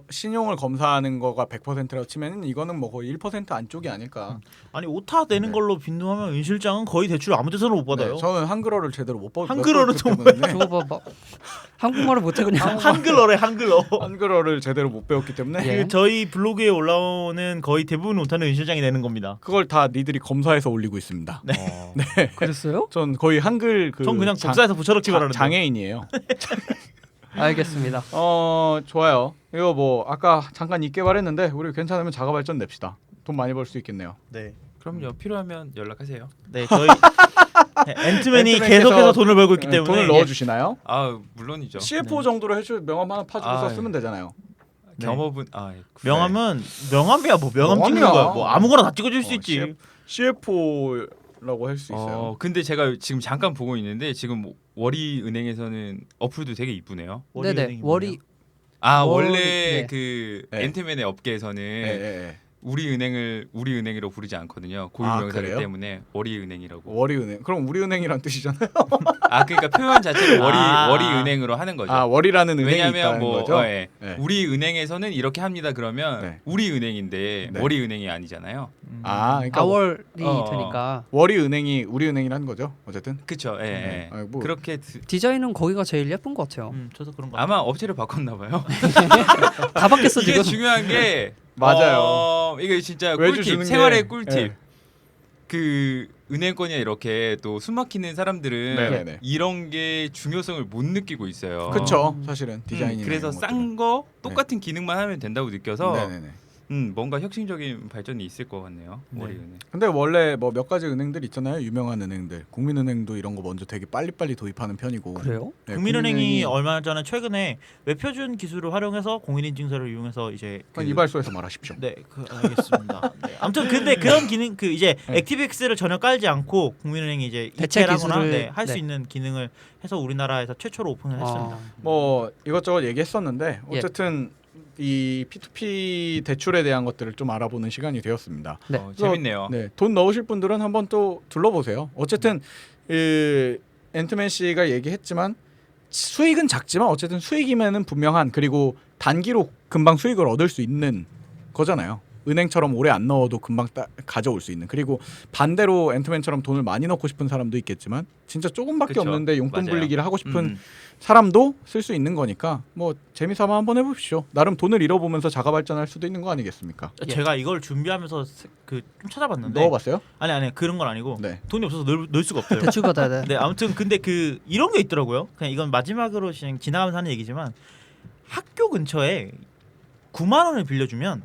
신용을 검사하는 거가 100%라고 치면은 이거는 뭐 거의 1% 안쪽이 아닐까. 아니 오타 내는 네. 걸로 빈도하면 윤 실장은 거의 대출 아무 데서나 못 받아요. 네, 저는 한글어를 제대로 못 받. 한글어는 저거 봐. 한국말을 못해 그냥. 한글어래 한글어. 한글어를 제대로 못 배웠기 때문에 예. 그 저희 블로그에 올라오는 거의 대부분 오타는 윤 실장이 내는 겁니다. 그걸 다 니들이 검사해서 올리고 있습니다. 어. 그랬어요? 전 거의 한글 전 그냥 복사해서 붙여넣기 바라는데. 장애인이에요. 알겠습니다. 좋아요. 이거 뭐 아까 잠깐 있게 말했는데 우리 괜찮으면 자가 발전 냅시다. 돈 많이 벌 수 있겠네요. 네. 그럼요. 필요하면 연락하세요. 네 저희 앤트맨이 앤트맨께서 계속해서 돈을 벌고 있기 때문에 돈을 넣어주시나요? 아 물론이죠. CFO 네. 정도로 해줄 명함 하나 파주고 아, 썼으면 되잖아요. 네. 겸업은 명함은 명함이야 뭐 명함 찍는 명함이야. 거야 뭐 아무거나 다 찍어줄 수 있지. CFO라고 할 수 있어요. 근데 제가 지금 잠깐 보고 있는데 지금 월이 은행에서는 어플도 되게 이쁘네요. 네네. 월이 아 월- 원래 네. 그 네. 앤트맨의 업계에서는 예, 예. 우리은행으로 부르지 않거든요. 아, 고유명사기 그래요? 때문에 월이은행이라고. 월이은행. 그럼 우리은행이란 뜻이잖아요. 아 그러니까 표현 자체를 아. 월이은행으로 하는 거죠. 아, 월이라는 은행이 왜냐하면 있다는 뭐 거죠. 예. 네. 우리은행에서는 이렇게 합니다. 그러면 네. 우리은행인데 네. 월이은행이 아니잖아요. 아, 그러니까 아월이 어. 되니까 월이은행이 우리은행이라는 거죠. 어쨌든. 그렇죠. 예. 네. 예. 아니, 뭐. 그렇게 디자인은 거기가 제일 예쁜 것 같아요. 저도 그런 거. 아마 업체를 바꿨나 봐요. 다 바뀌었어 이게 지금. 중요한 게 맞아요. 이게 진짜 외주 주는 꿀팁, 게- 생활의 꿀팁. 예. 그 은행권이나 이렇게 또 숨막히는 사람들은 네네네. 이런 게 중요성을 못 느끼고 있어요. 그렇죠. 사실은 디자인이 그래서 싼 거 똑같은 기능만 하면 된다고 느껴서 네네네. 뭔가 혁신적인 발전이 있을 것 같네요. 네. 월이은행. 근데 원래 뭐 몇 가지 은행들 있잖아요. 유명한 은행들. 국민은행도 이런 거 먼저 되게 빨리빨리 도입하는 편이고. 그래요? 네, 국민은행이 얼마 전에 최근에 웹표준 기술을 활용해서 공인인증서를 이용해서 이제 한 이발소에서 말하십시오. 네, 알겠습니다. 네. 아무튼 근데 그런 기능 그 이제 네. 액티브엑스를 전혀 깔지 않고 국민은행이 이제 대체 이체하거나 기술을- 할 수 네. 있는 기능을 해서 우리나라에서 최초로 오픈을 했습니다. 뭐 이것저것 얘기했었는데 예. 어쨌든 이 P2P 대출에 대한 것들을 좀 알아보는 시간이 되었습니다. 네. 재밌네요. 네, 돈 넣으실 분들은 한번 또 둘러보세요. 어쨌든 앤트맨 씨가 얘기했지만 수익은 작지만 어쨌든 수익이면은 분명한 그리고 단기로 금방 수익을 얻을 수 있는 거잖아요. 은행처럼 오래 안 넣어도 금방 가져올 수 있는. 그리고 반대로 앤트맨처럼 돈을 많이 넣고 싶은 사람도 있겠지만 진짜 조금밖에 그쵸. 없는데 용돈 맞아요. 불리기를 하고 싶은 음. 사람도 쓸 수 있는 거니까 뭐 재미삼아 한번 해보십시오. 나름 돈을 잃어보면서 자가 발전할 수도 있는 거 아니겠습니까? 제가 이걸 준비하면서 그 좀 찾아봤는데 넣어봤어요? 아니 그런 건 아니고 네. 돈이 없어서 넣을 수가 없어요. 대출 받아야 돼. 네, 아무튼 근데 그 이런 게 있더라고요. 그냥 이건 마지막으로 그냥 지나가면서 하는 얘기지만 학교 근처에 9만 원을 빌려주면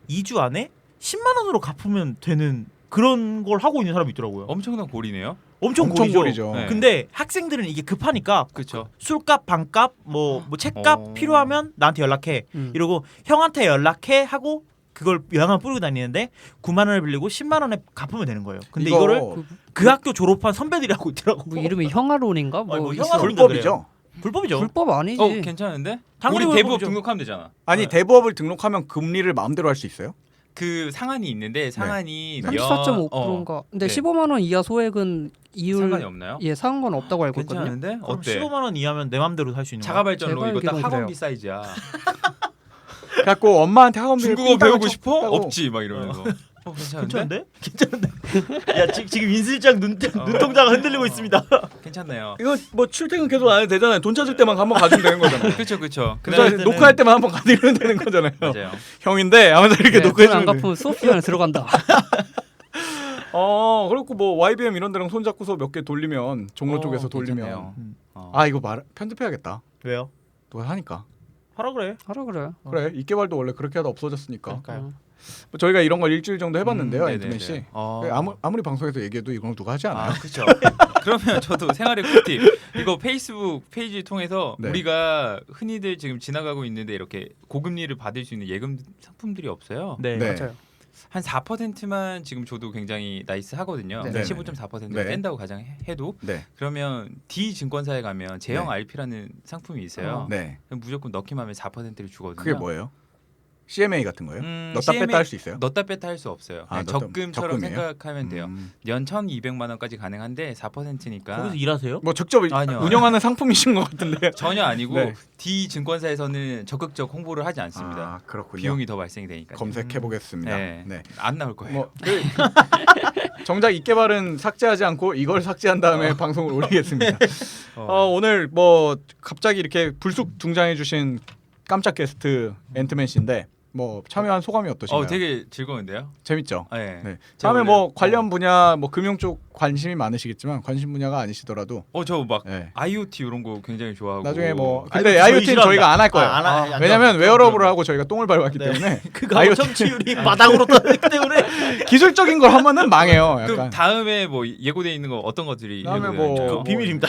2주 안에 10만 원으로 갚으면 되는 그런 걸 하고 있는 사람이 있더라고요. 엄청난 골이네요. 엄청 고리죠. 고리죠. 네. 근데 학생들은 이게 급하니까 그렇죠. 술값, 방값, 뭐 책값 어. 필요하면 나한테 연락해. 이러고 형한테 연락해 하고 그걸 영향을 뿌리고 다니는데 9만 원을 빌리고 10만 원에 갚으면 되는 거예요. 근데 이거 이거를 그 학교 졸업한 선배들이 하고 있더라고. 뭐 이름이 형아론인가? 뭐, 아니, 뭐 있어. 형아론 불법이죠. 불법이죠. 불법 아니지. 괜찮은데? 당연히 우리 대부업 불법이죠. 등록하면 되잖아. 아니 네. 대부업을 등록하면 금리를 마음대로 할 수 있어요? 그 상한이 있는데 상한이 34.5%인가. 근데 네. 15만 원 이하 소액은 이율 상관이 없나요? 예 상관 없다고 알고 있거든요. 괜찮은데? 그럼 어때? 15만 원 이하면 내 맘대로 살 수 있는 거야. 자가발전로 제발 이거 딱 그건 학원비 그래요. 사이즈야. 갖고 엄마한테 학원비 중국어 배우고 싶어? 없지 막 이러면서. 괜찮은데? 괜찮은데? 야 지금 인실장 눈동자가 흔들리고 있습니다. 괜찮네요. 이거 뭐 출퇴근 계속 안 해도 되잖아요. 돈 찾을 때만 한번 가주면 되는 거잖아요. 그렇죠, 그렇죠. 그다음에 때는- 녹화할 때만 한번 가드리면 되는 거잖아요. 맞아요. 형인데 하면서 이렇게 네, 녹화해 돈안 주면 돼. 갚으면 수업 시간에 들어간다. 그렇고 뭐 YBM 이런 데랑 손잡고서 몇 개 돌리면 종로 쪽에서 돌리면 괜찮네요. 아 이거 편집해야겠다. 왜요? 또 하니까. 하라 그래. 하라 그래. 그래 이개발도 원래 그렇게 하다 없어졌으니까. 그러니까요. 뭐 저희가 이런 걸 일주일 정도 해봤는데요, 네네네. 앤트맨 씨. 어. 아무리 방송에서 얘기해도 이건 누가 하지 않아요. 그렇죠. 그러면 저도 생활의 꿀팁 이거 페이스북 페이지 통해서 네. 우리가 흔히들 지금 지나가고 있는데 이렇게 고금리를 받을 수 있는 예금 상품들이 없어요. 네. 네. 맞아요. 한 4%만 지금 줘도 굉장히 나이스하거든요. 네. 15.4% 네. 뺀다고 가정해도 네. 그러면 D 증권사에 가면 제형 네. RP라는 상품이 있어요. 네. 그럼 무조건 넣기만 하면 4%를 주거든요. 그게 뭐예요? CMA 같은 거예요? 넣다 CMA 뺐다 할 수 있어요? 넣다 뺐다 할 수 없어요. 아, 그냥 넣다- 적금처럼 적금이에요? 생각하면 돼요. 연 1,200만 원까지 가능한데 4%니까 거기서 일하세요? 뭐 직접 아니요. 운영하는 상품이신 것 같은데. 전혀 아니고 네. D 증권사에서는 적극적 홍보를 하지 않습니다. 아, 그렇군요. 비용이 더 발생이 되니까. 검색해 보겠습니다. 네. 네. 안 나올 거예요. 뭐 정작 이개발은 삭제하지 않고 이걸 삭제한 다음에 방송을 올리겠습니다. 오늘 뭐 갑자기 이렇게 불쑥 등장해 주신 깜짝 게스트 앤트맨 씨인데 뭐 참여한 소감이 어떠신가요? 되게 즐거운데요. 재밌죠. 네. 네. 제가 다음에 원래- 뭐 관련 분야 뭐 금융 쪽 관심이 많으시겠지만 관심 분야가 아니시더라도 저 막 네. IoT 이런 거 굉장히 좋아하고. 나중에 뭐 아니, 근데 저희 IoT는 싫어합니다. 저희가 안 할 거예요. 안 왜냐면 해요. 웨어러블을 하고 저희가 똥을 밟았기 네. 때문에 그거 IoT 청취율이 바닥으로 떨어지기 때문에 기술적인 걸 하면은 망해요. 그럼 약간 다음에 뭐 예고돼 있는 거 어떤 것들이 다음에 예고되어 뭐- 있나요? 비밀입니다.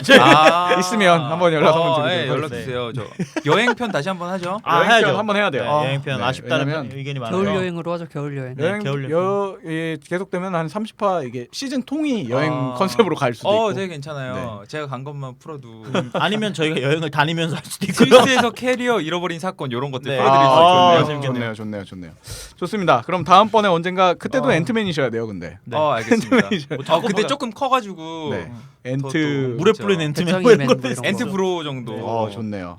있으면 한번 연락 한번 드리도록 연락 주세요. 저 여행편 다시 한번 하죠. 아, 여행편 해야죠. 한번 해야 돼요. 네, 여행편 네, 아쉽다는 왜냐면 의견이 많아요. 겨울 여행으로 하죠. 겨울 여행. 네, 여행 겨울 계속되면 한 30화 이게 시즌 통이 여행 아. 컨셉으로 갈 수도 있고. 되게 괜찮아요. 제가 간 것만 풀어도 아니면 저희가 여행을 다니면서 할 수도 있고요. 스위스에서 캐리어 잃어버린 사건 이런 것들 네. 풀어드릴 수 아, 있거든요. 좋네요, 좋네요, 좋네요. 좋습니다. 그럼 다음번에 언젠가 그때도 어. 앤트맨이셔야 돼요, 근데. 네. 알겠습니다. 뭐 근데 조금 커가지고 네. 또 엔트. 물에 그렇죠. 뿌린 앤트맨 배짱이 뭐 이런 맨 것도 뭐 이런 있어요. 거. 엔트 프로 정도. 좋네요.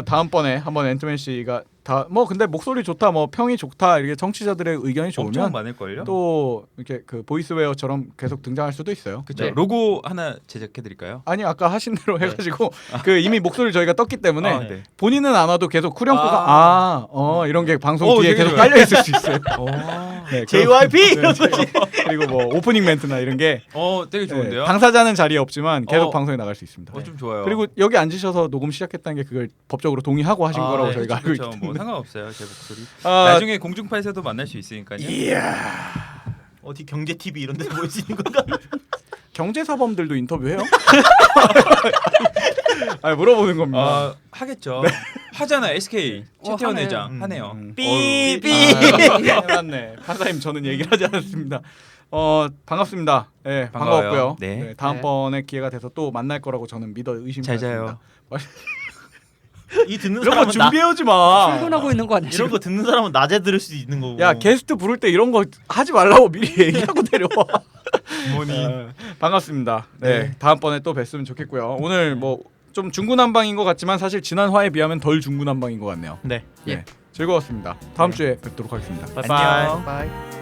다음번에 한번 앤트맨 씨가 다 뭐 근데 목소리 좋다, 뭐 평이 좋다 이렇게 청취자들의 의견이 엄청 좋으면 많을 걸요. 또 이렇게 그 보이스웨어처럼 계속 등장할 수도 있어요. 그렇죠. 네. 로고 하나 제작해드릴까요? 아니 아까 하신 대로 해가지고 그 이미 목소리를 저희가 떴기 때문에 네. 본인은 안 와도 계속 후렴구가 이런 게 방송 뒤에 되게 계속 좋아요. 깔려 있을 수 있어요. 네, JYP 이런 그리고- 거지. 그리고 뭐 오프닝 멘트나 이런 게 되게 좋은데요. 네, 당사자는 자리에 없지만 계속 어. 방송에 나갈 수 있습니다. 좀 좋아요. 그리고 여기 앉으셔서 녹음 시작했다는 게 그걸 법적으로 동의하고 하신 거라고 네, 저희가 알고 그렇죠. 있기 뭐 때문에. 상관없어요. 제 목소리. 아, 나중에 공중파에서도 만날 수 있으니까요. 어디 경제 TV 이런 데 보여지는 건가? 경제사범들도 인터뷰해요? 아 물어보는 겁니다. 하겠죠. 하잖아. SK 최태원 하네요. 회장 하네요. 삐삐. 아, 맞네. 판사님 저는 얘기를 하지 않았습니다. 반갑습니다. 네, 반가워요. 반가웠고요. 네. 네, 다음번에 기회가 돼서 또 만날 거라고 저는 믿어 의심이 잘 않습니다. 자요. 이 듣는 이런 거 사람은 준비해오지 마. 출근하고 있는 거 아니야? 이런 거 듣는 사람은 낮에 들을 수 있는 거고. 야 게스트 부를 때 이런 거 하지 말라고 미리 얘기하고 내려와. 반갑습니다. 네, 다음번에 또 뵀으면 좋겠고요. 오늘 뭐 좀 중구난방인 것 같지만 사실 지난 화에 비하면 덜 중구난방인 것 같네요. 네. 네, 즐거웠습니다. 다음 주에 뵙도록 하겠습니다. 바이바이. 바이.